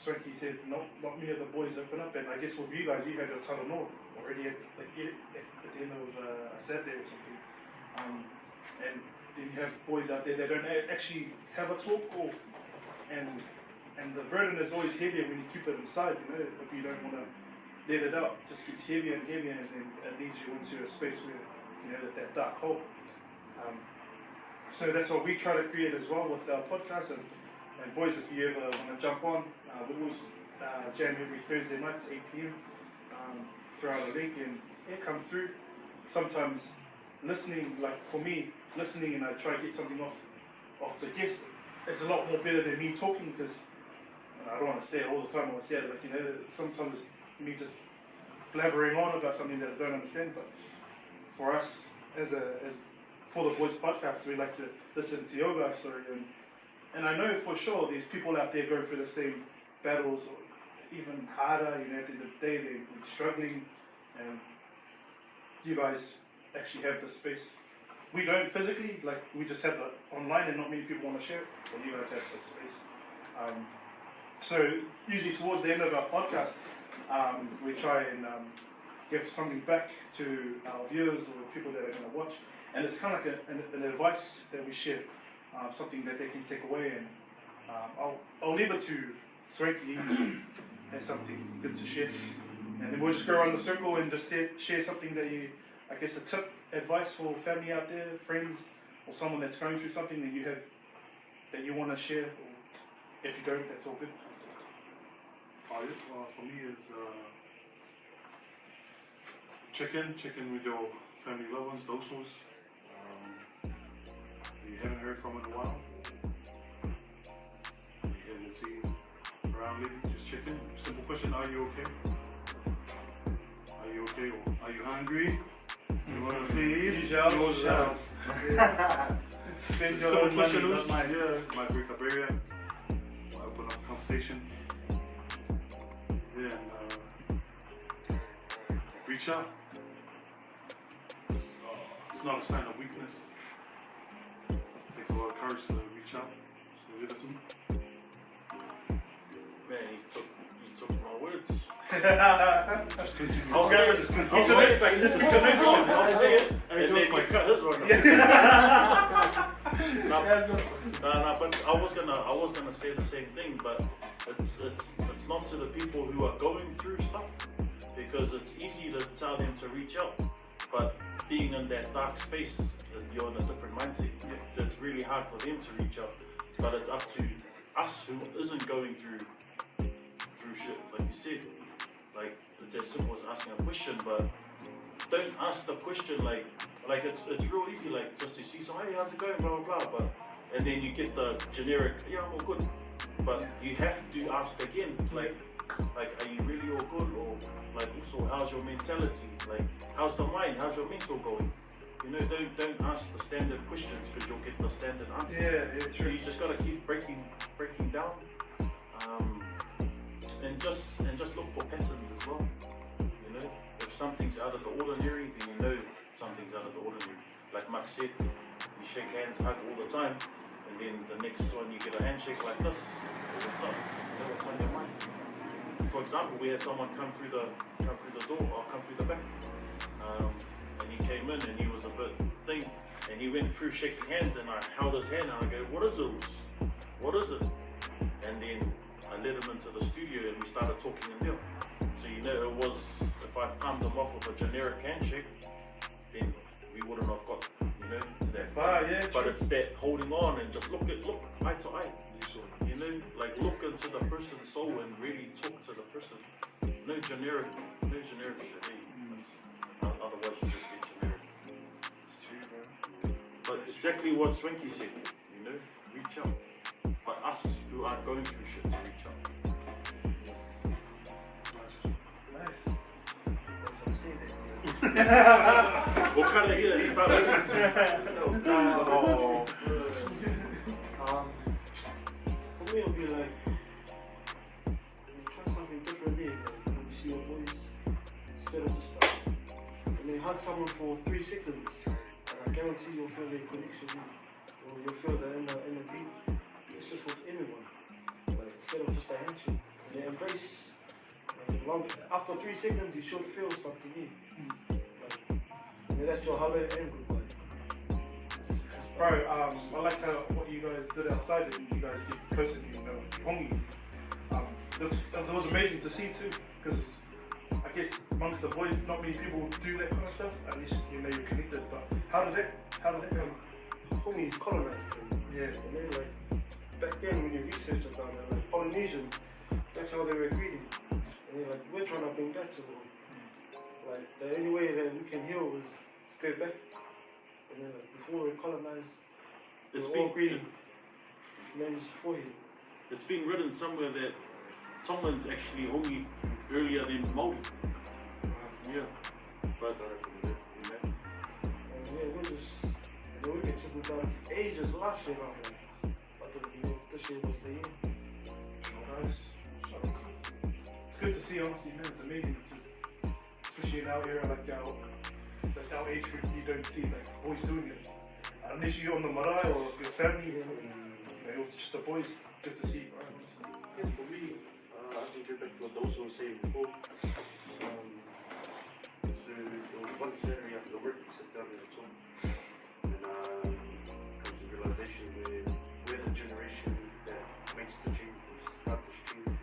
S3: Swanky said not many of the boys open up, and I guess with you guys, you had your Tara North already at the end of Saturday or something. And then you have boys out there that don't actually have a talk, and the burden is always heavier when you keep it inside. You know, if you don't want to let it out, it just gets heavier and heavier, and then it leads you into a space where you know that dark hole. So that's what we try to create as well with our podcast. And boys, if you ever want to jump on, we always jam every Thursday nights, 8 p.m. Throughout the link, and come through. Sometimes listening, like for me, listening, and I try to get something off the guest. It's a lot more better than me talking, because I don't want to say it all the time. I want to say it, like, you know, sometimes me just blabbering on about something that I don't understand. But for us, as for the Boys podcast, we like to listen to your guys' story, and I know for sure there's people out there going through the same battles, or even harder. You know, at the end of the day, they're struggling, and you guys actually have the space. We don't physically, like we just have it online, and not many people want to share it, but you guys have the space. So usually towards the end of our podcast, we try and give something back to our viewers or people that are going to watch, and it's kind of like an advice that we share. Something that they can take away, and I'll leave it to Swanky as something good to share, and then we'll just go around the circle and just share something that you, I guess, a tip, advice for family out there, friends, or someone that's going through something that you have that you want to share, or if you don't, that's all good.
S1: For me is check in with your family loved ones, those ones. You haven't heard from in a while. You haven't seen around lately. Just check in. Simple question: are you okay? Are you okay? Or are you hungry? You want to feed?
S3: Use your shouts.
S1: Spend your own money, not mine. Yeah, might break a barrier. Might open up a conversation. Yeah, and reach out. It's not a sign of weakness. It takes a lot of courage to reach out. So yeah, that's me.
S4: Man, you took my words.
S1: Just continue.
S4: I was gonna just continue. This is continue. I'll say it. And then you cut his one. No, but I was gonna say the same thing, but it's not to the people who are going through stuff, because it's easy to tell them to reach out, but being in that dark space, you're in a different mindset. So it's really hard for them to reach out. But it's up to us who isn't going through shit, like you said. Like, it's as simple as asking a question, but don't ask the question like it's real easy, like just to see someone, hey, how's it going, blah blah blah, and then you get the generic, yeah, I'm all good. But you have to ask again, like are you really all good, or like also how's your mentality, like how's the mind, how's your mental going? You know, don't ask the standard questions, because you'll get the standard answer.
S3: Yeah, true.
S4: You just gotta keep breaking down, and just look for patterns as well. You know, if something's out of the ordinary, then you know something's out of the ordinary. Like Mark said, we shake hands, hug all the time, and then the next one you get a handshake like this. What's up? Then what's on your mind? For example, we had someone come through the door or come through the back, and he came in and he was a bit thing, and he went through shaking hands, and I held his hand and I go, "What is it? What is it?" And then I led him into the studio and we started talking in there. So you know, it was, if I palmed him off with a generic handshake, then we wouldn't have got, you know, to that far.
S3: Yeah,
S4: But
S3: true.
S4: it's that holding on and just look eye to eye. You know, like look into the person's soul and really talk to the person. No generic shit. Otherwise you just get generic.
S3: It's true, bro.
S4: But exactly what Swanky said, you know, reach out. But us who are going through shit to reach out.
S3: Nice.
S7: That's what I'm saying.
S4: What kind of here? He's not listening.
S3: Oh.
S7: For me, it'll be like, try something different there. Like, when you see your boys, instead of just hug someone for 3 seconds, and I guarantee you'll feel the connection, or you'll feel the inner beat. It's just with anyone. Like, instead of just a handshake, and they embrace. After 3 seconds, you should feel something in. Like, that's your hello and goodbye.
S3: Bro, I like what you guys did outside and you guys did personally, you know, homie. It was amazing to see too, because I guess amongst the boys, not many people do that kind of stuff. At least you know you're connected. But how did that come?
S7: Homies colonized.
S3: Yeah.
S7: And then, like, back then when you research about it, like Polynesian, that's how they were greeting. And then, like, we're trying to bring that to them. Like, the only way that we can heal is to go back. And then, like, before we were colonized, we
S4: It's
S7: were all
S4: been
S7: greeting men's forehead.
S4: It's been written somewhere that Tongan's actually homie earlier than Māori. Yeah. But
S7: And yeah, we're just, you know, we can talk about it for ages last year, but this year was the year.
S3: Nice. It's good to see, honestly, man. It's amazing because, especially in our era, like our age group, you don't see like boys doing it. Unless you're on the marae or your family, you know, it was just the boys. Good to see, bro.
S6: Yeah, for me, I can go back to what those were saying before. So there was one Saturday after work, we sat down and talked, and come to the realization we're the generation that makes the change, start the change.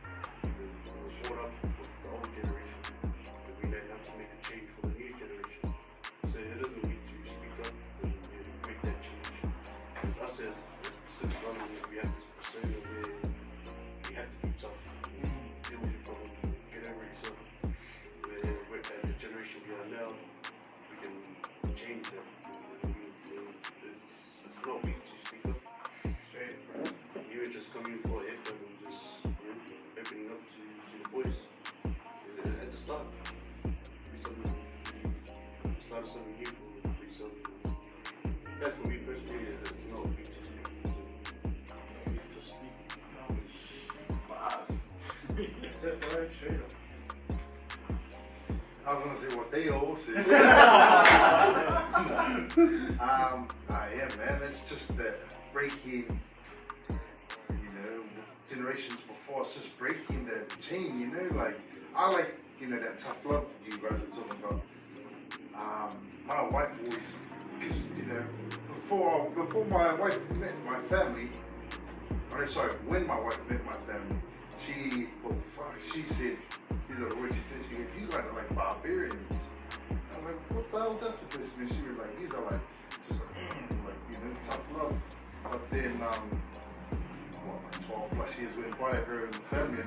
S6: We were brought up with the old generation, and we know how to make a change for the new generation. So it isn't we to speak up and make that change. Because us as Pacific Islanders, we have this persona where we have to be tough, deal with your problems, get over yourself. Where we're at the generation we are now, we can change that. It's not weak to speak up. You were just coming for a haircut and just opening up to the boys. At the start, start something new for yourself. That for me personally, it's not weak to speak.
S4: need to speak.
S3: That's it, bro. Straight up.
S5: I was gonna say what they all say. Yeah, man, it's just that breaking, you know, generations before, it's just breaking that chain, you know, like, I like, you know, that tough love you guys were talking about. My wife always, because, you know, before my wife met my family, when my wife met my family, she said, these are the words she said, she goes, you guys are like barbarians. I was like, what the hell is that supposed to mean? She was like, these are like, just like, you know, tough love. But then, 12 plus years went by, her and the family,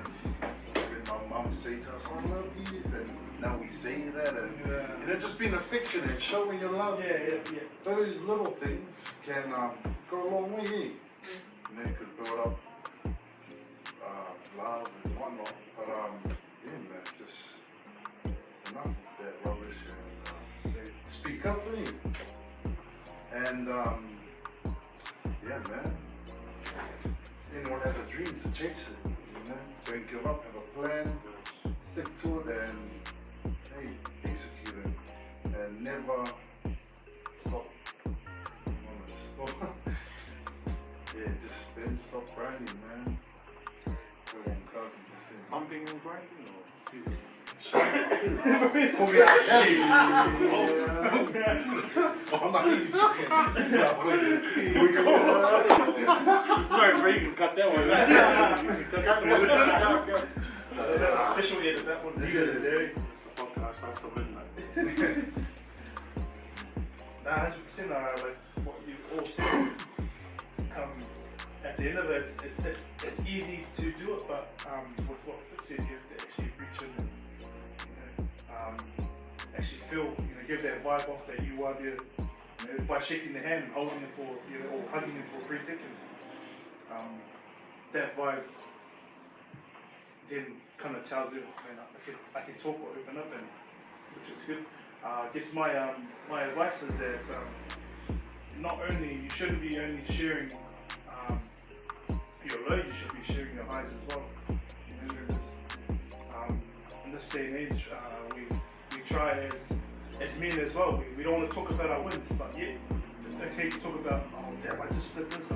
S5: and my mum say to us, I love you, and now we say that, and you know, just being affectionate, showing your love.
S3: Yeah.
S5: Those little things can go a long way, eh? You know, you could build up love and whatnot, but yeah, man, just enough of that rubbish and speak up, eh? And yeah, man, if anyone has a dream to chase it, you know, don't give up, have a plan, stick to it, and hey, execute it, and never stop.
S6: Yeah,
S5: Yeah, just them stop grinding, man. One cousin just said.
S6: Pumping and grinding, or
S3: Sorry, bro, you can cut that one. That's a special edit, that one. You got it there.
S1: Podcast after midnight.
S3: Nah, 100%. Like what you all said. At the end of it, it's easy to do it, but with what Fitz said, you have to actually reach in and actually feel, give that vibe off that you are there, by shaking the hand and holding it for, or hugging it for 3 seconds. That vibe then kind of tells you, man, I can talk or open up, and which is good. I guess my advice is that not only you shouldn't be only sharing your lows, you should be sharing your highs as well. In this day and age, we try as men as well. We don't want to talk about our wins, but yet it's okay to talk about, oh damn, I just did this.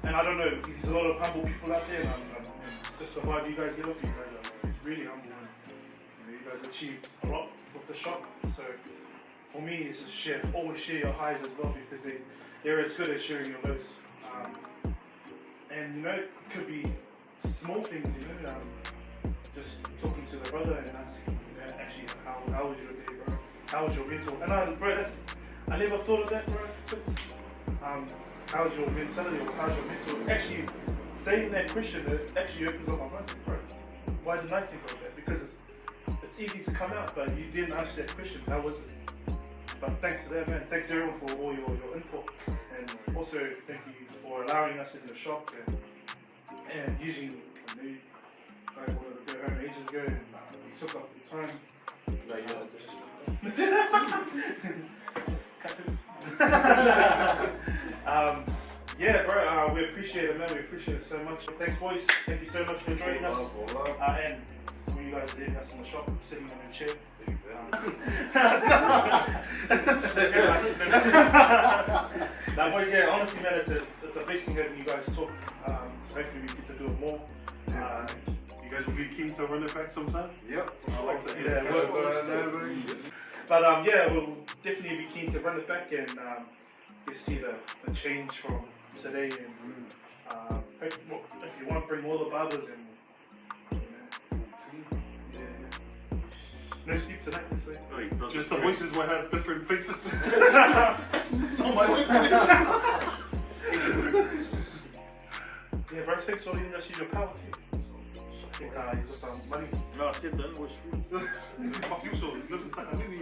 S3: And I don't know, there's a lot of humble people out there, and just the vibe you guys get off, you guys are really humble, and you guys achieved a lot with the shop. So for me, it's just always share your highs as well, because they're as good as sharing your lows. And it could be small things, just talking to the brother and asking, actually, how was your day, bro? How was your mental? And I never thought of that, bro. How's your mentality, or how's your mental? Actually, saying that question, it actually opens up my mind, bro. Why didn't I think of that? Because it's easy to come out, but you didn't ask that question. How was it? But thanks to that, man. Thanks to everyone for all your input, and also thank you for allowing us in the shop and using me. I wanted to go home ages ago, and you took up the time.
S6: no, you know,
S3: Just cut this. Yeah, bro. We appreciate it, man. We appreciate it so much. Thanks, boys. Thank you so much for joining us. And for you guys leaving us in the shop, sitting in a chair. Now, boys, yeah, honestly, man, it's a blessing having you guys talk. Hopefully, we get to do it more.
S1: You guys will be keen to run it back sometime?
S5: Yep.
S1: I like to hear
S3: Yeah,
S1: that.
S3: but yeah, we'll definitely be keen to run it back and just see the change from today. And if you want to bring all the barbers and no sleep tonight, this way.
S1: Just the voices will have different faces.
S5: Oh my voice.
S3: Yeah, bro, thanks for letting us use your power too. I think he's got some money.
S4: No, I said the invoice free.
S1: Fuck you, so he lives in Takanini.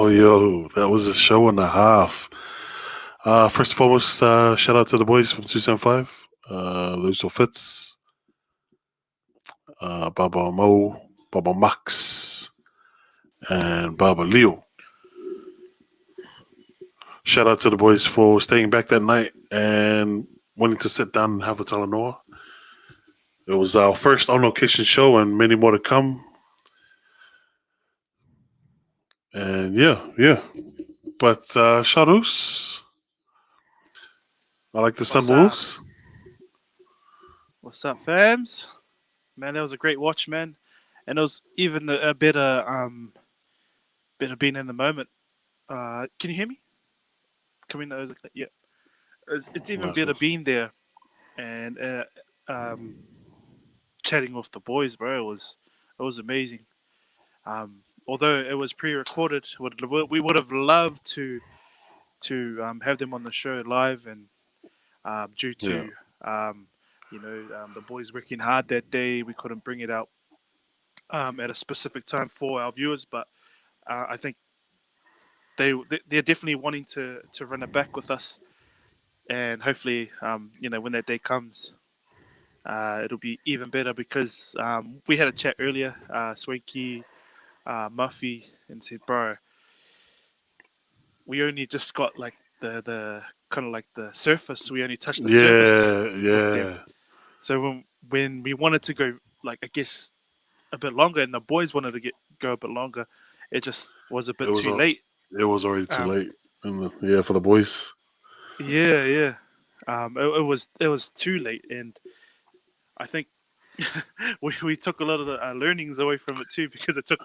S1: Yo, that was a show and a half. First and foremost, shout out to the boys from 275. Luso Fitz, Baba Mo, Baba Max, and Baba Leo. Shout out to the boys for staying back that night and wanting to sit down and have a Talanoa. It was our first on location show and many more to come. And yeah. But Sharus, I like the Sunwolves.
S8: What's up, fams? Man, that was a great watch, man. And it was even a better being in the moment. Can you hear me? Yeah. It's even
S1: Nice
S8: better
S1: one.
S8: being there and chatting with the boys, bro. It was amazing. Although it was pre-recorded, we would have loved to have them on the show live, and due
S1: Yeah.
S8: to the boys working hard that day, we couldn't bring it out at a specific time for our viewers. But I think they're definitely wanting to run it back with us, and hopefully, when that day comes, it'll be even better because we had a chat earlier, Swanky, Muffy, and said, "Bro, we only just got like the kind of like the surface. We only touched the surface with them.
S1: Yeah.
S8: So when we wanted to go, like, I guess a bit longer, and the boys wanted to go a bit longer, it just was a
S1: It
S8: bit
S1: was
S8: too late.
S1: it was already too
S8: Um,
S1: late. And yeah, for the boys.
S8: Yeah, yeah. It was too late, and I think we took a lot of the learnings away from it too because it took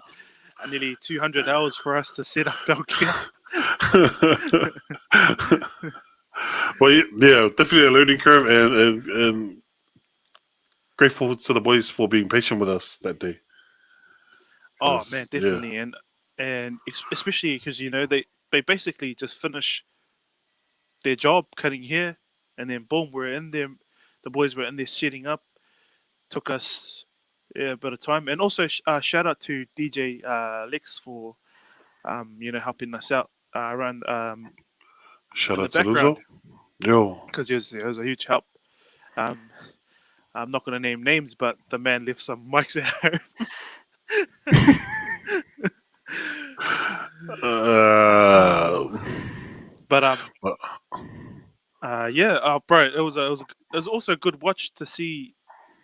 S8: nearly 200 hours for us to set up our gear.
S1: Well, yeah, definitely a learning curve, and grateful to the boys for being patient with us that day.
S8: Oh man,
S1: 'Cause, yeah,
S8: definitely, and especially because they basically just finish their job cutting hair, and then boom, we're in there. The boys were in there setting up. Took us a bit of time, and also shout out to DJ Lex for helping us out around
S1: shout
S8: in the
S1: out to Luzo.
S8: background
S1: Yo,
S8: because it was a huge help. Um, I'm not going to name names, but the man left some mics at home.
S1: uh,
S8: But
S1: well,
S8: bro, it was also a good watch to see,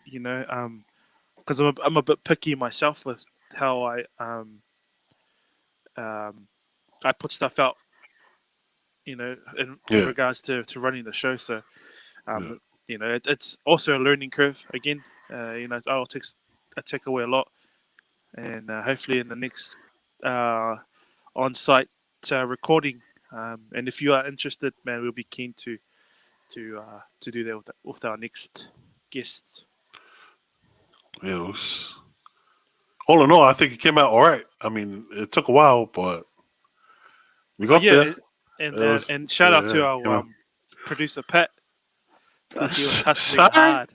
S8: because I'm a bit picky myself with how I put stuff out, in
S1: yeah,
S8: regards to running the show. So
S1: yeah,
S8: it's also a learning curve again. I'll take away a lot, and hopefully in the next on-site recording. And if you are interested, man, we'll be keen to do that with our next guests.
S1: yeah. All in all, I think it came out all right. I mean, it took a while, but we got there. It was,
S8: And shout out to
S1: yeah, came
S8: our
S1: out.
S8: producer Pat. He was hustling
S1: Sorry,
S8: hard.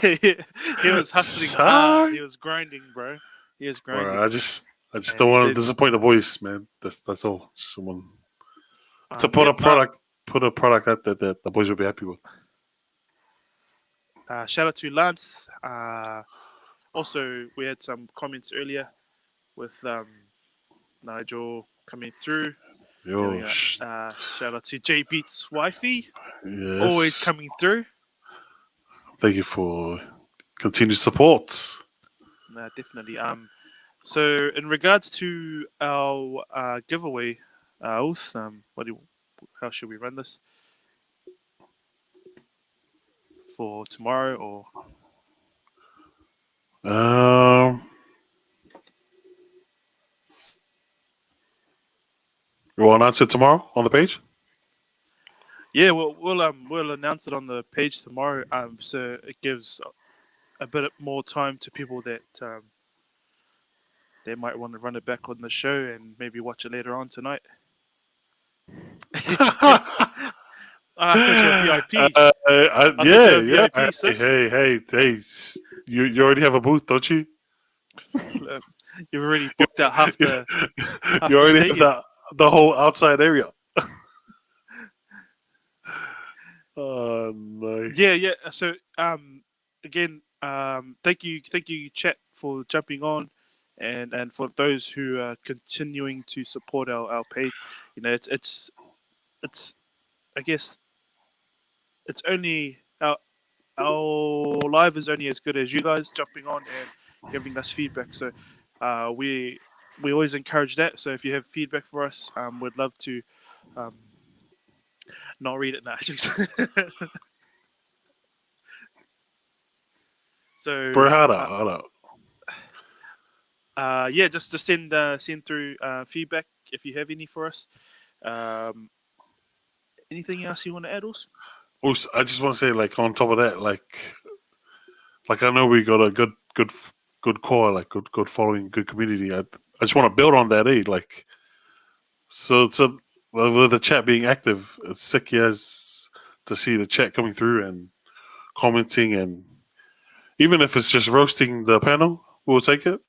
S8: He was hustling hard.
S1: sorry.
S8: He was grinding, bro. He was
S1: Or
S8: grinding,
S1: I just
S8: and
S1: don't
S8: he
S1: want to
S8: did.
S1: disappoint the boys, man. That's all. Someone to
S8: Yep.
S1: put a product out that the boys will be happy with.
S8: Shout out to Lance. Also, we had some comments earlier with Nigel coming through.
S1: Yo,
S8: Shout out to J Beats wifey, always
S1: yes.
S8: coming through.
S1: Thank you for continued support.
S8: Definitely. So in regards to our giveaway, how should we run this for tomorrow or?
S1: Um, you want to announce it tomorrow on the page?
S8: Yeah, we'll announce it on the page tomorrow. So it gives a bit more time to people that they might want to run it back on the show and maybe watch it later on tonight. Because you're VIP.
S1: Yeah,
S8: You're
S1: yeah.
S8: VIP, sis.
S1: Hey. You already have a booth, don't you?
S8: You've already booked out half
S1: you
S8: the
S1: already have
S8: stadium.
S1: the whole outside area. Oh no.
S8: Yeah. So again, thank you, chat, for jumping on, and for those who are continuing to support our page. It's I guess it's only our live is only as good as you guys jumping on and giving us feedback. So we always encourage that. So if you have feedback for us, we'd love to not read it now. So
S1: Bro, hold up.
S8: yeah, just to send through feedback if you have any for us. Anything else you want to add, Urs?
S1: Also, I just want to say, like, on top of that, like I know we got a good core, like good following, good community. I just want to build on that, like so with the chat being active, it's sick as to see the chat coming through and commenting, and even if it's just roasting the panel, we'll take it.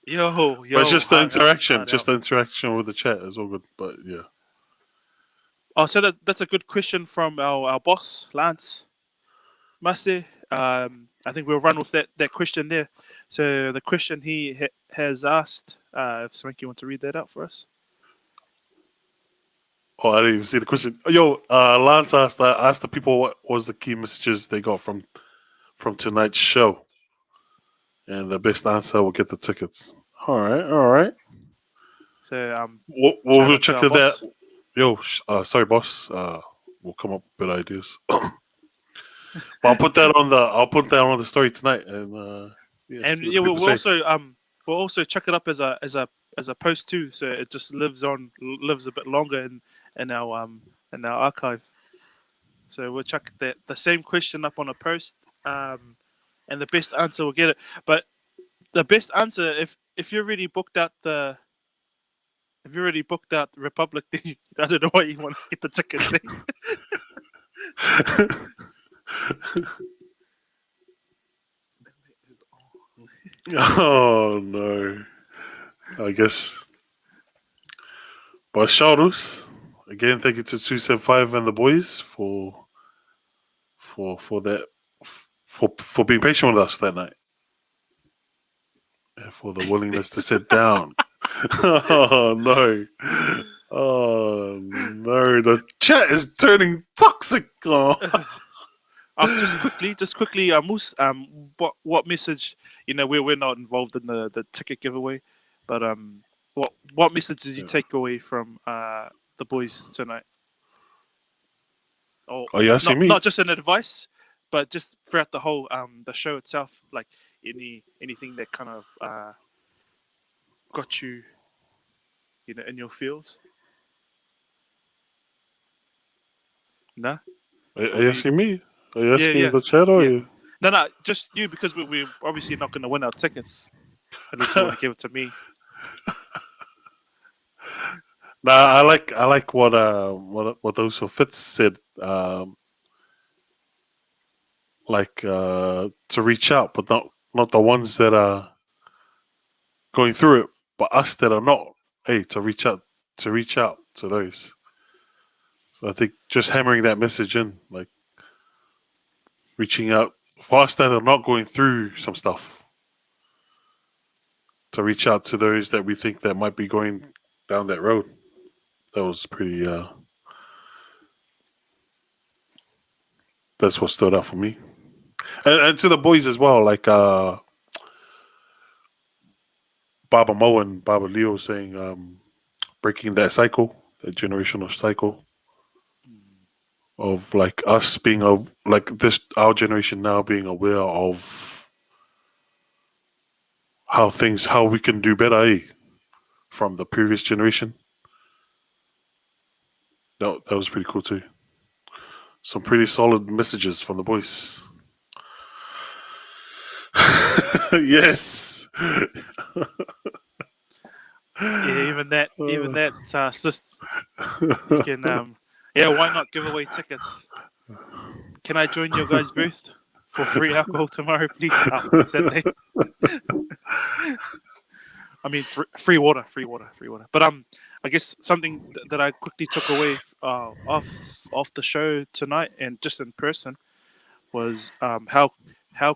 S8: Yo,
S1: But it's just the
S8: hard out,
S1: interaction,
S8: hard out.
S1: just the interaction with the chat is all good. But yeah,
S8: Oh, so that's a good question from our boss, Lance Masse. I think we'll run with that question there. So the question he has asked, if Swanky want to read that out for us.
S1: oh, I didn't even see the question. Yo, Lance asked the people what was the key messages they got from tonight's show, and the best answer will get the tickets. All right, all right.
S8: So
S1: We'll
S8: shout out to
S1: check
S8: our
S1: that.
S8: boss.
S1: Yo, sorry, boss. We'll come up with ideas. But I'll put that on the story tonight, and yeah,
S8: And
S1: see what
S8: yeah,
S1: the people say.
S8: we'll also chuck it up as a post too, so it just lives a bit longer in our archive. So we'll chuck the same question up on a post, and the best answer will get it. But the best answer, if you're already booked out the Republic, then I don't know why you want to get the tickets.
S1: Oh no! I guess. But shoutouts again. Thank you to 275 and the boys for that for being patient with us that night, and for the willingness to sit down. Oh no! Oh no! The chat is turning toxic. Oh.
S8: Just quickly, Moose, what message? We're not involved in the ticket giveaway, but what message did you take away from the boys tonight? Or
S1: Are you asking me?
S8: not just an advice, but just throughout the whole the show itself, like anything that kind of got you, in your feels. No,
S1: Are you asking me? Are you asking
S8: yeah,
S1: the chat or
S8: yeah.
S1: you?
S8: No, just you, because we're obviously not going to win our tickets unless you want to give it to me.
S1: Nah, I like what those who Fitz said. To reach out, but not the ones that are going through it, but us that are not. Hey, to reach out to those. So I think just hammering that message in, like reaching out for us that are not going through some stuff, to reach out to those that we think that might be going down that road. That was pretty. That's what stood out for me, and to the boys as well, like Baba Mo and Baba Leo saying, breaking that cycle, that generational cycle of like us being our generation now being aware of how we can do better, from the previous generation. That was pretty cool too. Some pretty solid messages from the boys. Yes.
S8: Yeah, even that, sis, you can, why not give away tickets? Can I join your guys' booth for free alcohol tomorrow, please? Saturday. I mean, free water. But I guess something that I quickly took away off the show tonight and just in person was how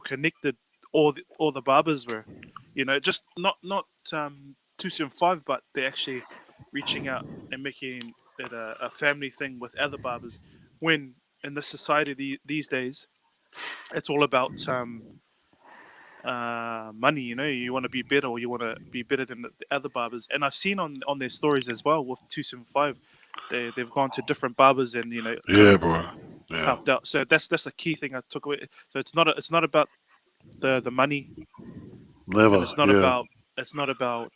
S8: connected all the barbers were. Just not 275, but they're actually reaching out and making it a family thing with other barbers. When in this society these days, it's all about money. You want to be better, or you want to be better than the other barbers. And I've seen on their stories as well with 275, they've gone to different barbers and
S1: Yeah, bro. Yeah.
S8: helped out. So that's a key thing I took away. So it's not about the money,
S1: Never.
S8: and it's not about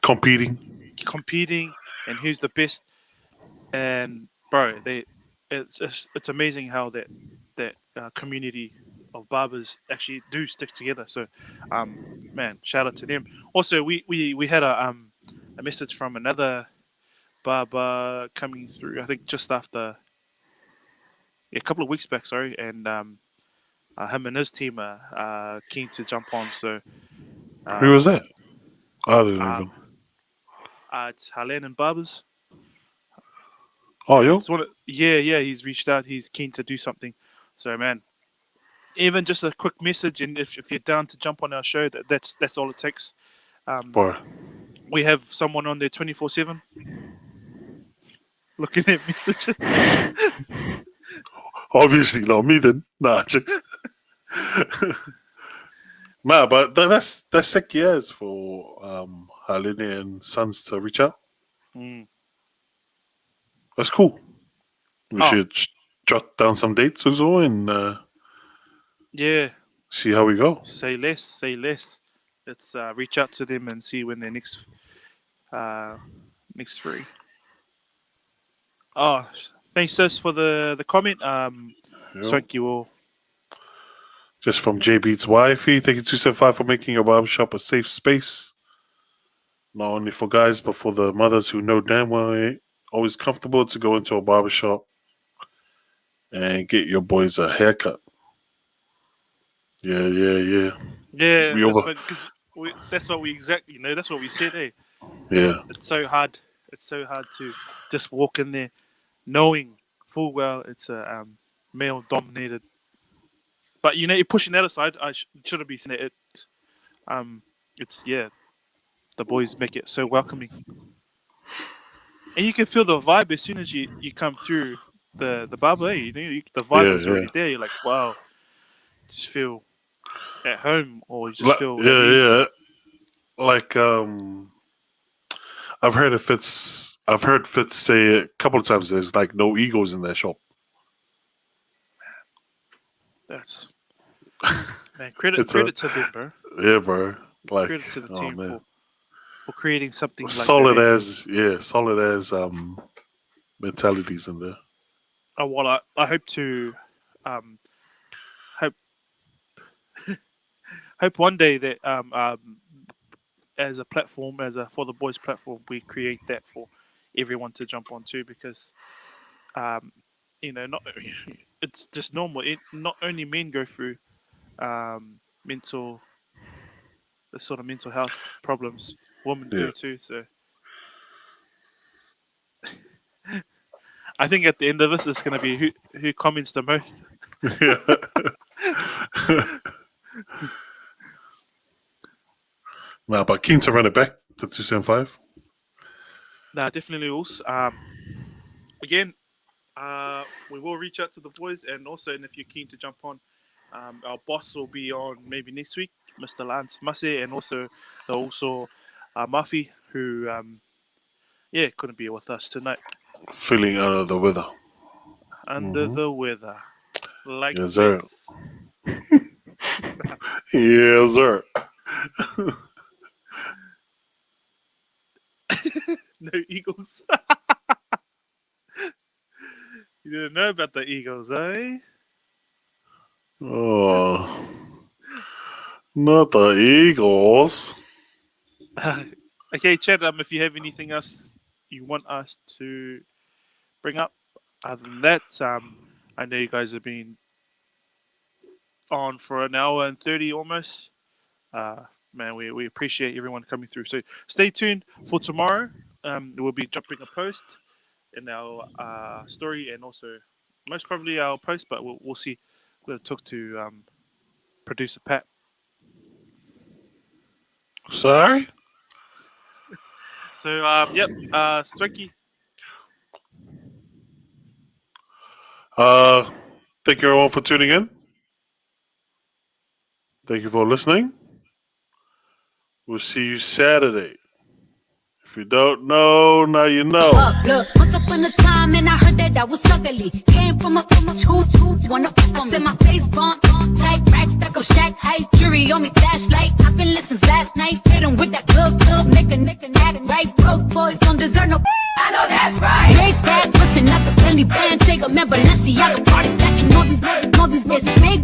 S1: Competing.
S8: competing and who's the best. And bro, it's amazing how that community of barbers actually do stick together. So, man, shout out to them. Also, we had a message from another barber coming through. I think just after a couple of weeks back. Sorry, and him and his team are keen to jump on. So,
S1: Who was that? I didn't even.
S8: it's Halen and Barbers.
S1: Oh, yo.
S8: Yeah, he's reached out. He's keen to do something. So, man, even just a quick message, and if you're down to jump on our show, that's all it takes.
S1: Boy.
S8: We have someone on there 24/7 looking at messages.
S1: Obviously not me then. Nah, jokes. Nah, but that's sick years for Haline and Sons to reach out.
S8: Mm.
S1: That's cool. We
S8: Oh.
S1: should jot down some dates as well and
S8: Yeah,
S1: see how we go.
S8: say less. Let's reach out to them and see when they're next free. Oh, thanks, sis, for the comment.
S1: Yeah.
S8: Thank you all.
S1: Just from J Beats Wifey, thank you 275 for making your barbershop a safe space. Not only for guys, but for the mothers who know damn well it ain't always comfortable to go into a barbershop and get your boys a haircut. Yeah.
S8: Yeah,
S1: We
S8: that's,
S1: over-
S8: that's what we exactly, that's what we said, eh?
S1: Yeah.
S8: It's so hard. It's so hard to just walk in there knowing full well it's a male-dominated. But, you're pushing that aside. I shouldn't be saying it. It's, the boys make it so welcoming. And you can feel the vibe as soon as you come through the barber, eh? The vibe is already there. You're like, wow. Just feel at home, or you just feel at ease.
S1: Yeah. Like I've heard Fitz say it a couple of times. There's like no egos in their shop.
S8: That's man. Credit
S1: It's
S8: to them, bro.
S1: Yeah, bro. Like
S8: Credit to the team
S1: man.
S8: for creating something
S1: solid
S8: like that.
S1: solid as mentalities in there.
S8: Oh, well, I hope to hope one day that as a platform, for the boys platform, we create that for everyone to jump on too, because not it's just normal. Not only men go through mental health problems, women do too. So I think at the end of this, it's going to be who comments the most.
S1: Nah, but keen to run it back to 275.
S8: Nah, definitely also. Again, we will reach out to the boys, and also, if you're keen to jump on, our boss will be on maybe next week, Mr. Lance Masse, and also Muffy, who couldn't be with us tonight.
S1: Feeling under the weather.
S8: Under the weather, like
S1: Yes, sir.
S8: this.
S1: Yes, sir.
S8: No Eagles. You didn't know about the Eagles, eh?
S1: Oh, not the Eagles.
S8: Okay, Chad, if you have anything else you want us to bring up, other than that, I know you guys have been on for an hour and 30 almost. Man, we appreciate everyone coming through. So stay tuned for tomorrow. We'll be dropping a post in our story, and also most probably our post, but we'll see. We'll talk to producer Pat.
S1: Sorry?
S8: So, Strikey.
S1: Thank you everyone for tuning in. Thank you for listening. We'll see you Saturday. If you don't know, now you know.
S9: Look, once upon a time, and I heard that I was ugly. Came from a two, wanna I said my face bump, tight racks, stack of shack height, jury on me, flashlight. I've been listening last night, hit 'em with that good, make a nigga nagging right. Broke boys don't deserve no. I know that's right. Big bag, pussy, not the belly band. Take a member, let's see, I can party back and all these big